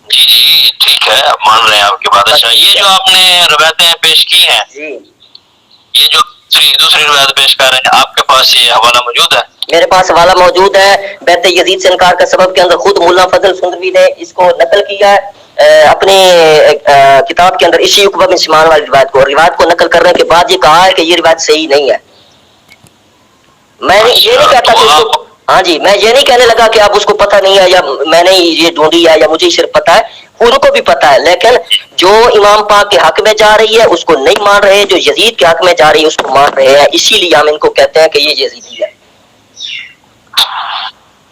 جی جی ٹھیک ہے، اب مان رہے ہیں آپ کی بات. اچھا یہ جو آپ نے روایتیں پیش کی ہیں، جی یہ جو دوسری روایت پیش کر رہے ہیں، آپ کے پاس یہ حوالہ موجود ہے؟ میرے پاس حوالہ موجود ہے. بیعت یزید سے انکار کا سبب کے اندر خود مولانا فضل سندروی نے اس کو نقل کیا ہے اپنی کتاب کے اندر، اسی عقبہ بن سمان والی روایت کو. روایت کو نقل کرنے کے بعد یہ کہا ہے کہ یہ روایت صحیح نہیں ہے. میں یہ نہیں کہتا کہ اس کو، ہاں جی، میں یہ نہیں کہنے لگا کہ اب اس کو پتہ نہیں ہے یا میں نے یہ ڈھونڈی ہے یا مجھے صرف پتہ ہے، ان کو بھی پتہ ہے. لیکن جو امام پاک کے حق میں جا رہی ہے اس کو نہیں مان رہے، جو یزید کے حق میں جا رہی ہے اس کو مان رہے ہیں. اسی لیے ہم ان کو کہتے ہیں کہ یہ یزیدی ہے.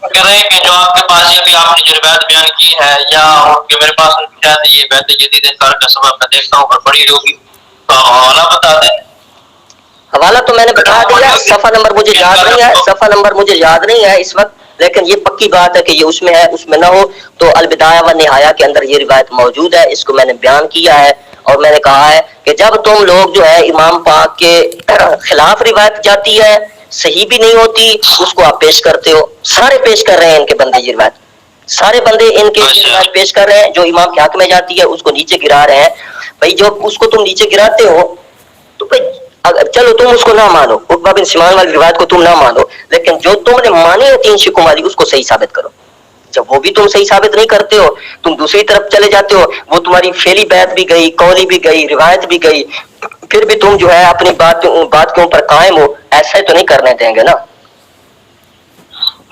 کہہ رہے ہیں کہ جو آپ کے پاس یہ بھی آپ نے جو روایت بیان کی ہے، یا کہ میرے پاس شاید یہ بیعت جدید انکار کا سبب میں دیکھتا ہوں اور پڑھی ہوگی، تو حوالہ بتا دیں. حوالہ تو میں نے بتا دیا، صفحہ نمبر مجھے یاد نہیں ہے، صفحہ نمبر مجھے یاد نہیں ہے اس وقت، لیکن یہ پکی بات ہے کہ یہ اس میں ہے. اس میں نہ ہو تو البدایہ و نہایہ کے اندر یہ روایت موجود ہے، اس کو میں نے بیان کیا ہے. اور میں نے کہا ہے کہ جب تم لوگ جو ہے امام پاک کے خلاف روایت جاتی ہے، صحیح بھی نہیں ہوتی، اس کو آپ پیش کرتے ہو. سارے پیش کر رہے ہیں ان کے بندے یہ روایت، سارے بندے ان کے روایت پیش کر رہے ہیں. جو امام کے حق میں جاتی ہے اس کو نیچے گرا رہے ہیں. بھائی جو اس کو تم نیچے گراتے ہو تو چلو تم اس کو نہ مانو، عقبہ بن سمان والی روایت کو تم نہ مانو، لیکن جو تم نے مانی ہے تین شکوں والی اس کو صحیح ثابت کرو. جب وہ بھی تم صحیح ثابت نہیں کرتے ہو، تم دوسری طرف چلے جاتے ہو، وہ تمہاری فعلی بیعت بھی گئی، قولی بھی گئی، روایت بھی گئی، پھر بھی تم جو ہے اپنی بات کے اوپر قائم ہو. ایسا تو نہیں کرنے دیں گے نا.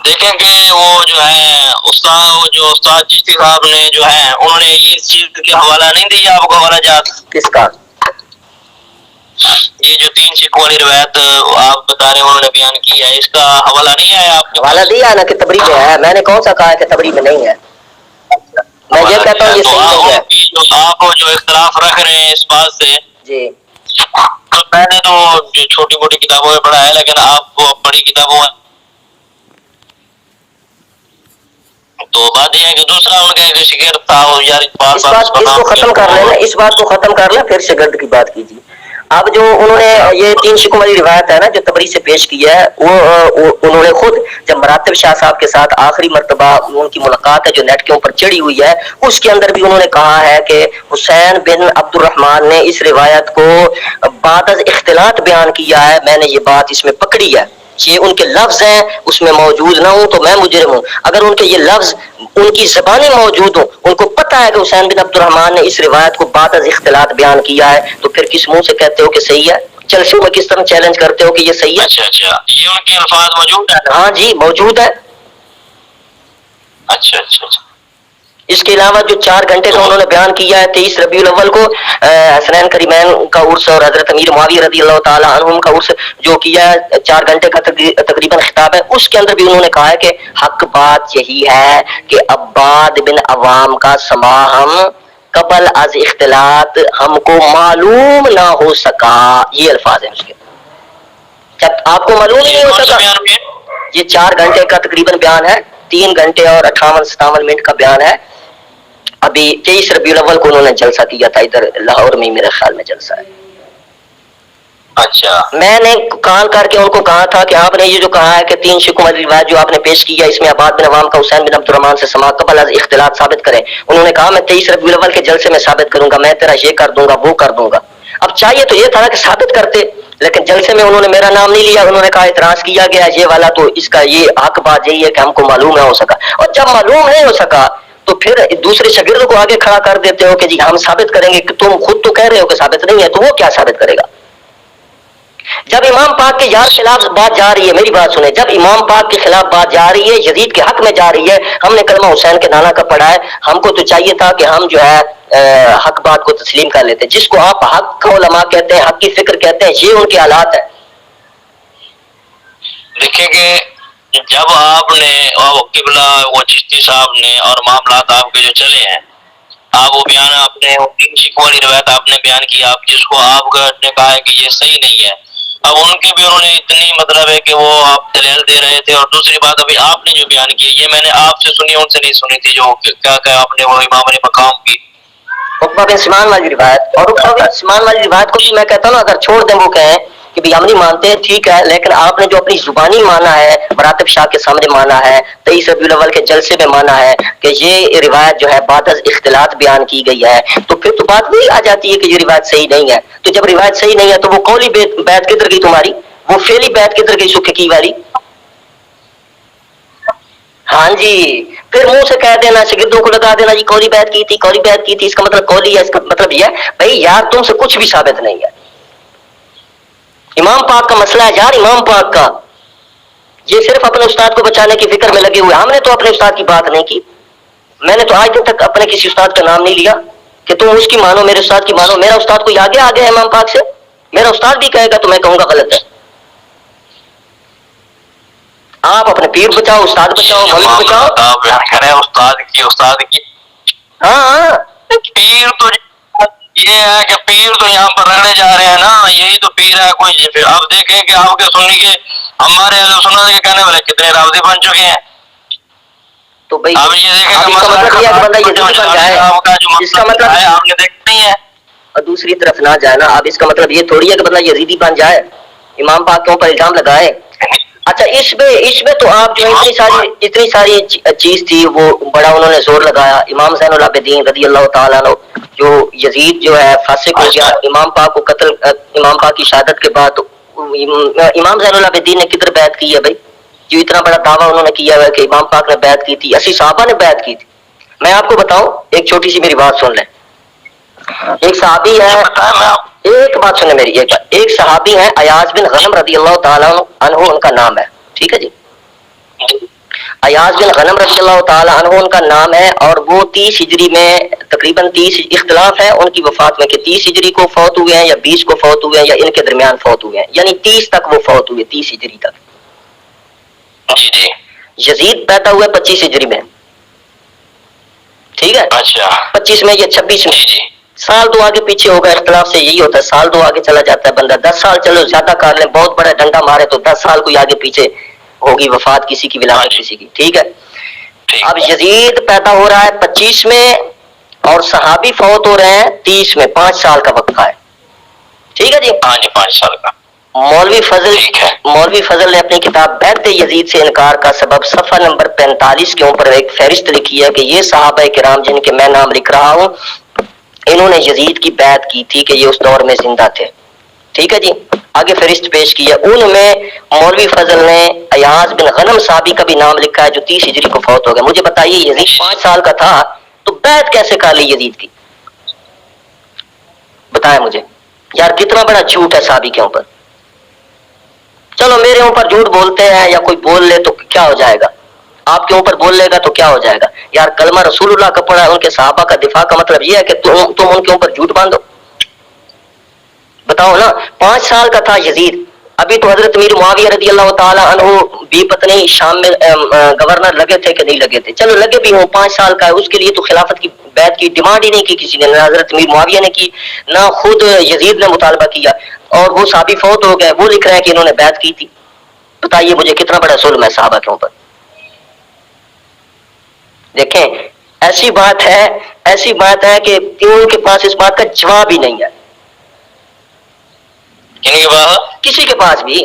دیکھیں کہ وہ جو ہے استاد چشتی صاحب نے جو ہے انہوں نے اس چیز کے حوالہ نہیں دیا آپ کو حوالہ جات؟ کس کا؟ یہ جو تین شکوں والی روایت آپ بتا رہے ہیں انہوں نے بیان کی ہے، اس کا حوالہ نہیں آیا آپ کو؟ حوالہ دیا نا کہ تبری میں ہے. میں نے کون سا کہا ہے کہ تبری میں نہیں ہے؟ میں یہ کہتا ہوں یہ صحیح نہیں ہے. آپ جو اختلاف رکھ رہے ہیں اس بات سے، جی تو میں نے تو جو چھوٹی موٹی کتابوں میں پڑھا ہے، لیکن آپ کو بڑی کتابوں میں تو بات یہ ہے کہ دوسرا ان کا ایک شگرد تھا یار، اس بات کو ختم کر لینا، اس بات کو ختم کر لیں پھر شگرد کی بات کیجیے. اب جو انہوں نے یہ تین شکوں والی روایت ہے نا جو تبری سے پیش کی ہے، وہ انہوں نے خود جب مراتب شاہ صاحب کے ساتھ آخری مرتبہ ان کی ملاقات ہے جو نیٹ کے اوپر چڑھی ہوئی ہے، اس کے اندر بھی انہوں نے کہا ہے کہ حسین بن عبد الرحمن نے اس روایت کو بعد از اختلاط بیان کیا ہے. میں نے یہ بات اس میں پکڑی ہے، یہ ان کے لفظ ہیں، اس میں موجود نہ ہوں تو میں مجرم ہوں. اگر ان کے یہ لفظ ان کی زبانیں موجود ہوں، ان کو پتہ ہے کہ حسین بن عبد الرحمن نے اس روایت کو بعد از اختلاط بیان کیا ہے، تو پھر کس منہ سے کہتے ہو کہ صحیح ہے؟ چلشوں میں کس طرح چیلنج کرتے ہو کہ یہ صحیح ہے؟ اچھا یہ ان کے الفاظ موجود ہیں؟ ہاں جی موجود ہے. اچھا. اس کے علاوہ جو 4 گھنٹے کا انہوں نے بیان کیا ہے 23 ربیع الاول کو حسنین کریمین کا عرس اور حضرت امیر معاویہ رضی اللہ تعالی عنہم کا عرس جو کیا ہے 4 گھنٹے کا تقریباً خطاب ہے، اس کے اندر بھی انہوں نے کہا ہے کہ حق بات یہی ہے کہ عباد بن عوام کا سما ہم قبل از اختلاط ہم کو معلوم نہ ہو سکا. یہ الفاظ ہیں اس کے. جب آپ کو معلوم ہی نہیں ہو سکا. یہ 4 گھنٹے کا تقریباً بیان ہے، 3 گھنٹے اور 58-57 منٹ کا بیان ہے. ابھی 23 ربیع الاول کو انہوں نے جلسہ کیا تھا ادھر لاہور میں، میرے خیال میں جلسہ ہے. اچھا، میں نے کال کر کے ان کو کہا تھا کہ آپ نے یہ جو کہا ہے کہ 3 شکوں والی روایت جو آپ نے پیش کی ہے اس میں عباد بن عوام کا حسین بن عبد الرحمان سے سما قبل از اختلاط ثابت کریں. انہوں نے کہا میں 23 ربیع الاول کے جلسے میں ثابت کروں گا، میں تیرا یہ کر دوں گا وہ کر دوں گا. اب چاہیے تو یہ تھا کہ ثابت کرتے، لیکن جلسے میں انہوں نے میرا نام نہیں لیا. انہوں نے کہا اعتراض کیا گیا یہ والا، تو اس کا یہ حق بات یہی ہے کہ ہم کو معلوم نہ ہو سکا. اور جب معلوم نہیں ہو سکا تو پھر دوسرے شاگرد کو آگے کھڑا کر دیتے ہو کہ جی ہم ثابت کریں گے، کہ تم خود تو کہہ رہے ہو کہ ثابت نہیں ہے، تو وہ کیا ثابت کرے گا؟ جب امام پاک کے یار خلاف بات جا رہی ہے، میری بات سنیں، جب امام پاک کے خلاف بات جا رہی ہے، یزید کے حق میں جا رہی ہے، ہم نے کلمہ حسین کے نانا کا پڑھا ہے، ہم کو تو چاہیے تھا کہ ہم جو ہے حق بات کو تسلیم کر لیتے. جس کو آپ حق کا علماء کہتے ہیں، حق کی فکر کہتے ہیں، یہ ان کے حالات ہیں. دیکھیں کہ جب آپ نے قبلہ وہ چشتی صاحب نے اور معاملات آپ کے جو چلے ہیں، آپ وہ بیان اپنے 3 شکوں والی روایت آپ نے بیان کی، آپ جس کو آپ نے کہا ہے کہ یہ صحیح نہیں ہے. اب ان کے بھی انہوں نے اتنی مطلب ہے کہ وہ آپ دلیل دے رہے تھے. اور دوسری بات ابھی آپ نے جو بیان کی یہ میں نے آپ سے سنی، ان سے نہیں سنی تھی، جو کیا کہ آپ نے وہ امام نے مقام کی عقبہ بن سمان والی روایت. اور عقبہ بن سمان والی روایت کو بھی میں کہتا ہوں نا، اگر چھوڑ دیں وہ کہیں کہ بھی ہم نہیں مانتے، ٹھیک ہے، لیکن آپ نے جو اپنی زبانی مانا ہے، مراتب شاہ کے سامنے مانا ہے، 23 ربیع الاول کے جلسے میں مانا ہے کہ یہ روایت جو ہے بعد از اختلاط بیان کی گئی ہے، تو پھر تو بات وہی آ جاتی ہے کہ یہ روایت صحیح نہیں ہے. تو جب روایت صحیح نہیں ہے تو وہ قولی بیعت کدھر گئی تمہاری؟ وہ فعلی بیعت کدھر گئی سکھ کی والی؟ ہاں جی، پھر منہ سے کہہ دینا، شاگردوں کو لگا دینا جی قولی بیعت کی تھی، قولی بیعت کی تھی، اس کا مطلب قولی ہے، اس کا مطلب یہ ہے. بھائی یار تم سے کچھ بھی ثابت نہیں ہے. امام پاک کا مسئلہ ہے یار، امام پاک کا. یہ صرف اپنے استاد کو بچانے کی فکر میں لگے ہوئے. ہم نے تو اپنے استاد کی بات نہیں کی. میں نے تو آج دن تک اپنے کسی استاد کا نام نہیں لیا کہ تم اس کی مانو، میرے استاد کی مانو. میرا استاد کوئی آگے آگے ہے امام پاک سے؟ میرا استاد بھی کہے گا تو میں کہوں گا غلط ہے. آپ اپنے پیر بچاؤ، استاد بچاؤ، مولوی بچاؤ. استاد کی ہاں پیر تو یہ ہے کہ پیر تو یہاں پر رگڑے جا رہے ہیں نا، یہی تو پیر ہے. کوئی آپ دیکھیں کہ آپ کے سنی کے ہمارے سننے کے کہنے والے کتنے رافضی بن چکے ہیں. تو بھائی آپ یہ دیکھیں اب کہ اس کا مطلب یہ ہے کہ بندہ یزیدی بن جائے، اس کا مطلب آپ نے دیکھا نہیں ہے. اور دوسری طرف نہ جائے نا. اب اس کا مطلب یہ تھوڑی ہے کہ بندہ یزیدی بن جائے، امام پاک کے اوپر الزام لگائے. اچھا اس میں تو آپ جو اتنی ساری چیز تھی، وہ بڑا انہوں نے زور لگایا. امام زین العابدین رضی اللہ تعالیٰ عنہ جو یزید جو ہے فاسق ہو گیا، امام پاک کو قتل، امام پاک کی شہادت کے بعد امام زین العابدین نے کدھر بیعت کی ہے بھائی؟ جو اتنا بڑا دعویٰ انہوں نے کیا ہے کہ امام پاک نے بیعت کی تھی، 80 صحابہ نے بیعت کی تھی. میں آپ کو بتاؤں، ایک چھوٹی سی میری بات سن لیں. ایک صحابی ہے، ایک بات سنیں میری، ایک صحابی ہیں ایاز بن غنم رضی اللہ تعالیٰ عنہ ان کا نام ہے، ٹھیک ہے جی. ایاز بن غنم رضی اللہ تعالیٰ عنہ ان کا نام ہے، اور وہ 30 ہجری میں تقریباً 30 اختلاف ہے ان کی وفات میں کہ 30 ہجری کو فوت ہوئے ہیں یا 20 کو فوت ہوئے ہیں یا ان کے درمیان فوت ہوئے ہیں، یعنی 30 تک وہ فوت ہوئے، 30 ہجری تک. یزید پیدا ہوئے 25 ہجری میں، ٹھیک ہے. 25 میں یا 26 میں، سال 2 آگے پیچھے ہوگا. اختلاف سے یہی ہوتا ہے، سال 2 آگے چلا جاتا ہے بندہ. 10 سال چلو زیادہ کر لیں، بہت بڑا ڈنڈا مارے تو 10 سال کوئی آگے پیچھے ہوگی وفات کسی کی، ولادت کسی کی، ٹھیک ہے. اب یزید پیدا ہو رہا ہے 25 میں اور صحابی فوت ہو رہے ہیں 30 میں، 5 سال کا وقفہ ہے، ٹھیک ہے جی. 5 سال کا. مولوی فضل نے اپنی کتاب بیعت یزید سے انکار کا سبب صفحہ نمبر 45 کے اوپر ایک فہرست لکھی ہے کہ یہ صحابہ کرام جن کے میں نام لکھ رہا ہوں، انہوں نے یزید کی بیعت کی تھی کہ یہ اس دور میں زندہ تھے، ٹھیک ہے جی. آگے فہرست پیش کی ہے، ان میں مولوی فضل نے ایاز بن غنم صحابی کا بھی نام لکھا ہے جو 30 ہجری کو فوت ہو گیا. مجھے بتائیے یزید 5 سال کا تھا تو بیعت کیسے کر لی یزید کی؟ بتائیں مجھے یار، کتنا بڑا جھوٹ ہے صحابی کے اوپر. چلو میرے اوپر جھوٹ بولتے ہیں یا کوئی بول لے تو کیا ہو جائے گا، آپ کے اوپر بول لے گا تو کیا ہو جائے گا یار. کلمہ رسول اللہ کا پڑھا ہے، ان کے صحابہ کا دفاع کا مطلب یہ ہے کہ تم ان کے اوپر جھوٹ باندھو؟ بتاؤ نا. 5 سال کا تھا یزید، ابھی تو حضرت امیر معاویہ رضی اللہ تعالیٰ عنہ بھی پتہ نہیں شام میں گورنر لگے تھے کہ نہیں لگے تھے، چلو لگے بھی ہوں، 5 سال کا ہے، اس کے لیے تو خلافت کی بیعت کی ڈیمانڈ ہی نہیں کی کسی نے، نہ حضرت امیر معاویہ نے کی، نہ خود یزید نے مطالبہ کیا، اور وہ صحابی فوت ہو گئے، وہ لکھ رہے ہیں کہ انہوں نے بیعت کی تھی۔ بتائیے مجھے کتنا بڑا ظلم ہے صحابہ کے اوپر۔ دیکھیں ایسی بات ہے کہ ان کے پاس اس بات کا جواب ہی نہیں ہے، کسی کے پاس بھی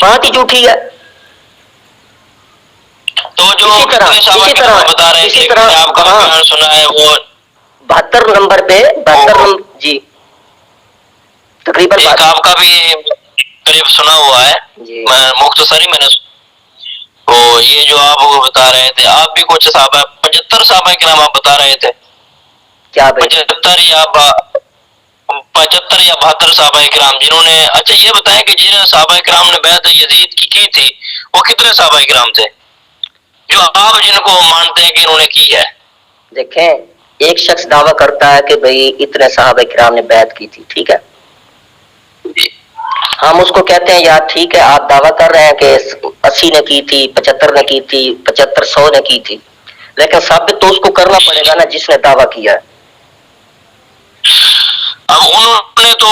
بات ہی جھوٹی ہے۔ تو جو اسی طرح آپ کا بیان سنا ہے وہ 72 نمبر پہ جی تقریباً آپ کا بھی قریب سنا ہوا ہے، جی مختصری میں نے تو یہ جو آپ بتا رہے تھے، آپ بھی کچھ صحابہ 75 صحابہ کرام آپ بتا رہے تھے، کیا 75 یا 72 صحابہ کرام جنہوں نے، اچھا یہ بتائیں کہ جن صحابہ کرام نے بیعت یزید کی تھی وہ کتنے صحابہ کرام تھے جو آپ جن کو مانتے ہیں کہ انہوں نے کی ہے؟ دیکھیں ایک شخص دعویٰ کرتا ہے کہ بھئی اتنے صحابہ کرام نے بیعت کی تھی، ٹھیک ہے، ہم اس کو کہتے ہیں یار ٹھیک ہے آپ دعویٰ کر رہے ہیں کہ 80 نے کی تھی، 75 نے کی تھی، 75 100 نے کی تھی، لیکن ثابت تو اس کو کرنا پڑے گا نا جس نے دعویٰ کیا ہے۔ اب انہوں نے تو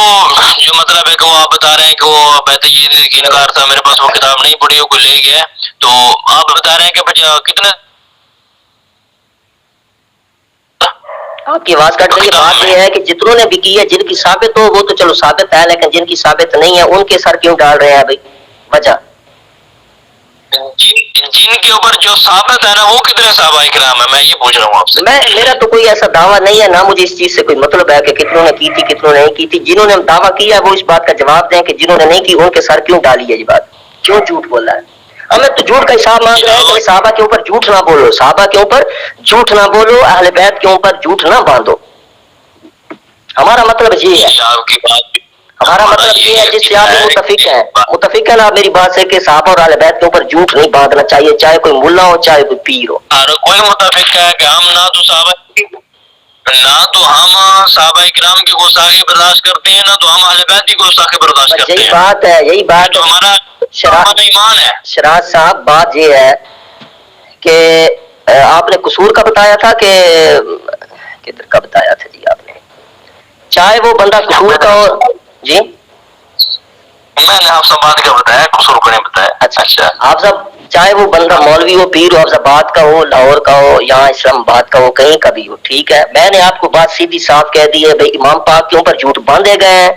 جو مطلب ہے کہ وہ آپ بتا رہے ہیں کہ وہ بیعت یزید کی انکار تھا، میرے پاس وہ کتاب نہیں پڑھی، وہ کوئی لے گیا، تو آپ بتا رہے ہیں کہ کتنے آپ کی آواز کٹ رہی ہے۔ بات یہ ہے کہ جتنوں نے بھی کی ہے، جن کی ثابت ہو وہ تو چلو ثابت ہے، لیکن جن کی ثابت نہیں ہے ان کے سر کیوں ڈال رہے ہیں بھائی؟ وجہ جن کے اوپر جو ثابت ہے نا وہ کتنے صحابہ کرام ہیں، میں یہ پوچھ رہا ہوں آپ سے۔ میرا تو کوئی ایسا دعویٰ نہیں ہے، نہ مجھے اس چیز سے کوئی مطلب ہے کہ کتنوں نے کی تھی کتنوں نے نہیں کی تھی۔ جنہوں نے دعویٰ کیا ہے وہ اس بات کا جواب دیں کہ جنہوں نے نہیں کی ان کے سر کیوں ڈالی ہے یہ بات، کیوں جھوٹ بول رہا ہے؟ ہمیں تو جھوٹ کا حساب مانگ رہے ہیں کہ صحابہ کے اوپر جھوٹ نہ بولو، صحابہ کے اوپر جھوٹ نہ بولو، اہل بیت کے اوپر جھوٹ نہ باندھو، ہمارا مطلب یہ ہے، ہمارا مطلب یہ ہے جس سے آپ متفق ہے نا آپ میری بات سے کہ صحابہ اور اہل بیت کے اوپر جھوٹ نہیں باندھنا چاہیے، چاہے کوئی ملا ہو چاہے کوئی پیر ہو۔ کوئی متفق ہے کہ ہم نہ تو ہم صحابہ کرام کی گستاخی برداشت کرتے ہیں، نہ تو ہم اہل بیت کی گستاخی برداشت کرتے ہیں۔ یہی بات تو ہمارا ایمان ہے۔ شراز صاحب بات یہ ہے کہ آپ نے قصور کا بتایا تھا کہ کدھر کا بتایا تھا جی آپ نے، چاہے وہ بندہ قصور کا ہو جی، میں نے حافظ آباد کا بتایا، قصور کو نہیں بتایا۔ اچھا آپ صاحب چاہے وہ بندہ مولوی ہو، پیر ہو، حافظ آباد کا ہو، لاہور کا ہو، یہاں اسلام آباد کا ہو، کہیں کا بھی ہو، ٹھیک ہے، میں نے آپ کو بات سیدھی صاف کہہ دی ہے بھائی امام پاک کے اوپر جھوٹ باندھے گئے ہیں،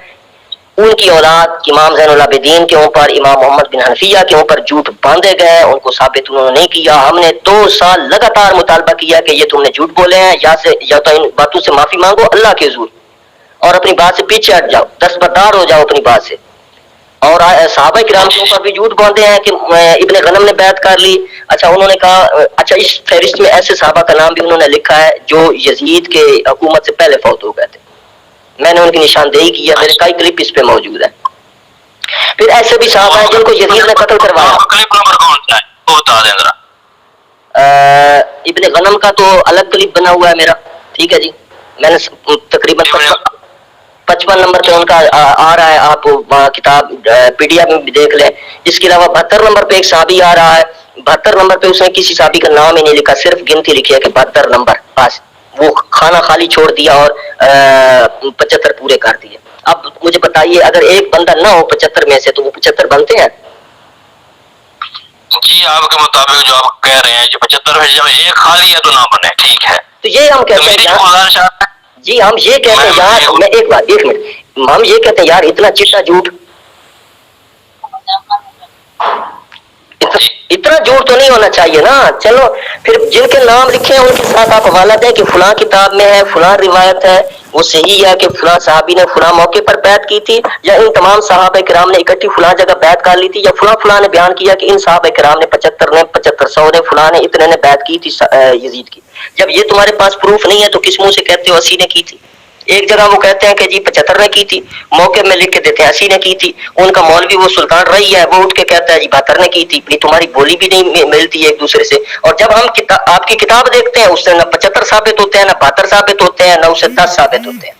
ان کی اولاد امام زین العابدین کے اوپر، امام محمد بن حنفیہ کے اوپر جھوٹ باندھے گئے، ان کو ثابت انہوں نے نہیں کیا۔ ہم نے 2 سال لگاتار مطالبہ کیا کہ یہ تم نے جھوٹ بولے ہیں، یا تو ان باتوں سے معافی مانگو اللہ کے حضور اور اپنی بات سے پیچھے ہٹ جاؤ، دستبردار ہو جاؤ اپنی بات سے۔ اور صحابہ کرام کے اوپر بھی جھوٹ باندھے ہیں کہ ابن غنم نے بیعت کر لی، اچھا انہوں نے کہا، اچھا اس فہرست میں ایسے صحابہ کا نام بھی انہوں نے لکھا ہے جو یزید کے حکومت سے پہلے فوت ہو گئے تھے، میں نے ان کی نشاندہی کی ہے، میرے کئی کلپ اس پہ موجود ہے۔ پھر ایسے بھی صحابہ ہیں جن کو یزید نے قتل کروایا۔ کلپ نمبر کون سا ہے وہ بتا دیں ذرا۔ ابن غنم کا تو الگ کلپ بنا ہوا ہے میرا، ٹھیک ہے جی، میں نے تقریباً 55 نمبر پہ ان کا آ رہا ہے، آپ کتاب پی ڈی ایف میں بھی دیکھ لیں۔ اس کے علاوہ 72 نمبر پہ ایک صحابی آ رہا ہے، 72 نمبر پہ اس نے کسی صحابی کا نام ہی نہیں لکھا، صرف گنتی لکھی ہے کہ 72 نمبر، بس وہ کھانا خالی چھوڑ دیا اور 75 پورے کر دیے۔ اب مجھے بتائیے اگر ایک بندہ نہ ہو 75 میں سے تو وہ 75 بنتے ہیں؟ جی آپ کے مطابق جو آپ کہہ رہے ہیں جو 75 میں جب ایک خالی ہے تو نہ بنے، ٹھیک ہے، تو یہ ہم کہتے ہیں جی، ہم یہ کہتے ہیں یار، میں ایک منٹ، ہم یہ کہتے ہیں یار اتنا چٹا جھوٹ، اتنا جھوٹ تو نہیں ہونا چاہیے نا۔ چلو پھر جن کے نام لکھے ہیں ان کے ساتھ آپ حوالہ دیں کہ فلاں کتاب میں ہے، فلاں روایت ہے، وہ صحیح ہے کہ فلاں صحابی نے فلاں موقع پر بیعت کی تھی، یا ان تمام صحابہ کرام نے اکٹھی فلاں جگہ بیعت کر لی تھی، یا فلاں نے بیان کیا کہ ان صحابہ کرام نے 75 نے 75 100 نے فلاں نے اتنے نے بیعت کی تھی یزید کی۔ جب یہ تمہارے پاس پروف نہیں ہے تو کس منہ سے کہتے ہو 80 نے کی تھی؟ ایک جگہ وہ کہتے ہیں کہ جی 75 نے کی تھی، موقع میں لکھ کے دیتے ہیں 80 نے کی تھی، ان کا مولوی وہ سلطان رہی ہے وہ اٹھ کے کہتا ہے جی 72 نے کی تھی، تمہاری بولی بھی نہیں ملتی ہے ایک دوسرے سے۔ اور جب ہم آپ کی کتاب دیکھتے ہیں اس سے نہ 75 ثابت ہوتے ہیں، نہ 72 ثابت ہوتے ہیں، نہ اسے 10 ثابت ہوتے ہیں،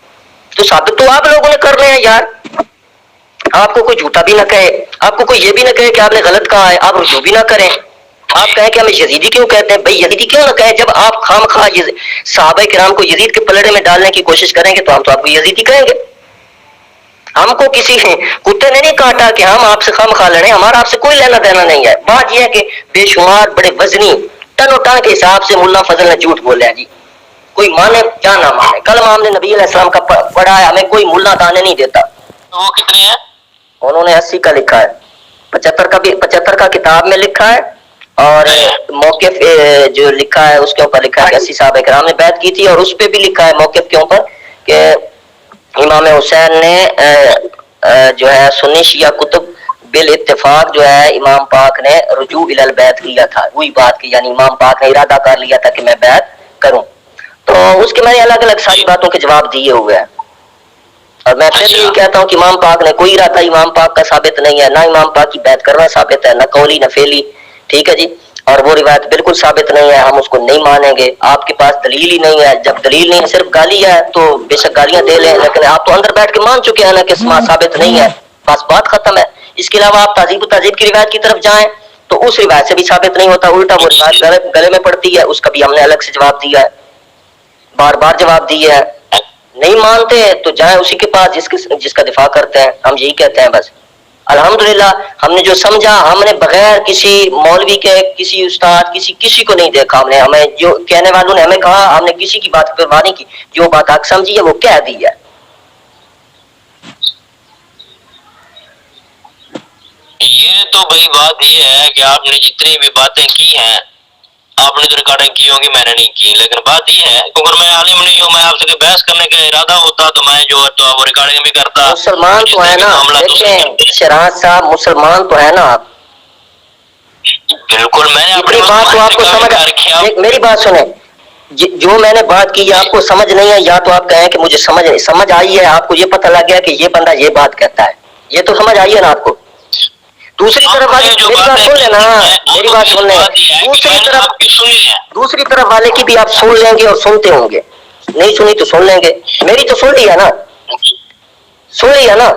تو ثابت تو آپ لوگوں نے کر رہے ہیں یار۔ آپ کو کوئی جھوٹا بھی نہ کہے, آپ کو کوئی یہ بھی نہ کہے کہ آپ نے غلط کہا ہے, آپ رجوع بھی نہ کریں. آپ کہیں کہ ہمیں یزیدی کیوں کہتے ہیں؟ بھائی یزیدی کیوں نہ کہیں؟ جب آپ خام خواہ صحابہ کرام کو یزید کے پلڑے میں ڈالنے کی کوشش کریں گے تو ہم تو آپ کو یزیدی کہیں گے. ہم کو کسی کتے نے نہیں کاٹا کہ ہم آپ سے خام خواہ لڑیں, ہمارا آپ سے کوئی لینا دینا نہیں ہے. بات یہ ہے کہ بے شمار بڑے وزنی ٹن و ٹن کے حساب سے ملا فضل نے جھوٹ بولے ہیں جی, کوئی مانے یا نہ مانے. کلمہ ہم نے نبی علیہ السلام کا پڑھا ہے, ہمیں کوئی ملا دانے نہیں دیتا. وہ کتنے ہیں؟ انہوں نے 80 کا لکھا ہے, 75 کا کتاب میں لکھا ہے, اور موقف جو لکھا ہے اس کے اوپر لکھا ہے کہ 80 صحابہ کرام نے بیعت کی تھی, اور اس پہ بھی لکھا ہے موقف کے اوپر کہ امام حسین نے جو ہے سنی شیعہ کتب بالاتفاق جو ہے امام پاک نے رجوع الی البیت کیا تھا. وہی بات کی, یعنی امام پاک نے ارادہ کر لیا تھا کہ میں بیعت کروں. تو اس کے میں نے الگ الگ ساری باتوں کے جواب دیے ہوئے ہیں, اور میں پھر یہ کہتا ہوں کہ امام پاک نے کوئی ارادہ امام پاک کا ثابت نہیں ہے, نہ امام پاک کی بیعت کرنا ثابت ہے, نہ قولی نہ فعلی. ٹھیک ہے جی, اور وہ روایت بالکل ثابت نہیں ہے, ہم اس کو نہیں مانیں گے. آپ کے پاس دلیل ہی نہیں ہے, جب دلیل نہیں ہے صرف گالی ہے تو بے شک گالیاں دے لیں, لیکن آپ تو اندر بیٹھ کے مان چکے ہیں نا کہ ثابت نہیں ہے, بس بات ختم ہے. اس کے علاوہ آپ تہذیب و تہذیب کی روایت کی طرف جائیں تو اس روایت سے بھی ثابت نہیں ہوتا, الٹا وہ روایت گلے میں پڑتی ہے, اس کا بھی ہم نے الگ سے جواب دیا ہے, بار بار جواب دیا ہے. نہیں مانتے تو جائیں اسی کے پاس جس کا دفاع کرتے ہیں. ہم یہی کہتے ہیں بس. الحمدللہ ہم نے جو سمجھا, ہم نے بغیر کسی مولوی کے, کسی استاد, کسی کو نہیں دیکھا. ہمیں جو کہنے والوں نے ہمیں کہا, ہم نے کسی کی بات پرواہ نہیں کی. جو بات حق سمجھی ہے وہ کہہ دی ہے. یہ تو بھائی بات یہ ہے کہ آپ نے جتنی بھی باتیں کی ہیں آپ نے تو ریکارڈنگ کی ہوگی, میں نے نہیں کی, لیکن بات یہ ہے کیونکہ میں عالم نہیں ہوں, میں آپ سے بحث کرنے کا ارادہ ہوتا تو میں جو ہے تو وہ ریکارڈنگ بھی کرتا. مسلمان تو ہے نا, دیکھیں شہراز صاحب مسلمان تو ہے نا آپ. بالکل, میں نے اپنی بات تو آپ کو سمجھ, میری بات سنیں, جو میں نے بات کی آپ کو سمجھ نہیں ہے, یا تو آپ کہیں کہ مجھے سمجھ آئی ہے, آپ کو یہ پتہ لگ گیا کہ یہ بندہ یہ بات کہتا ہے, یہ تو سمجھ آئی ہے نا آپ کو. دوسری طرف والی میری بات سن لینا, میری بات سن لیں. دوسری طرف والے کی بھی آپ سن لیں گے اور سنتے ہوں گے, نہیں سنی تو سن لیں گے. میری تو سن لیا نا, سن لیا نا.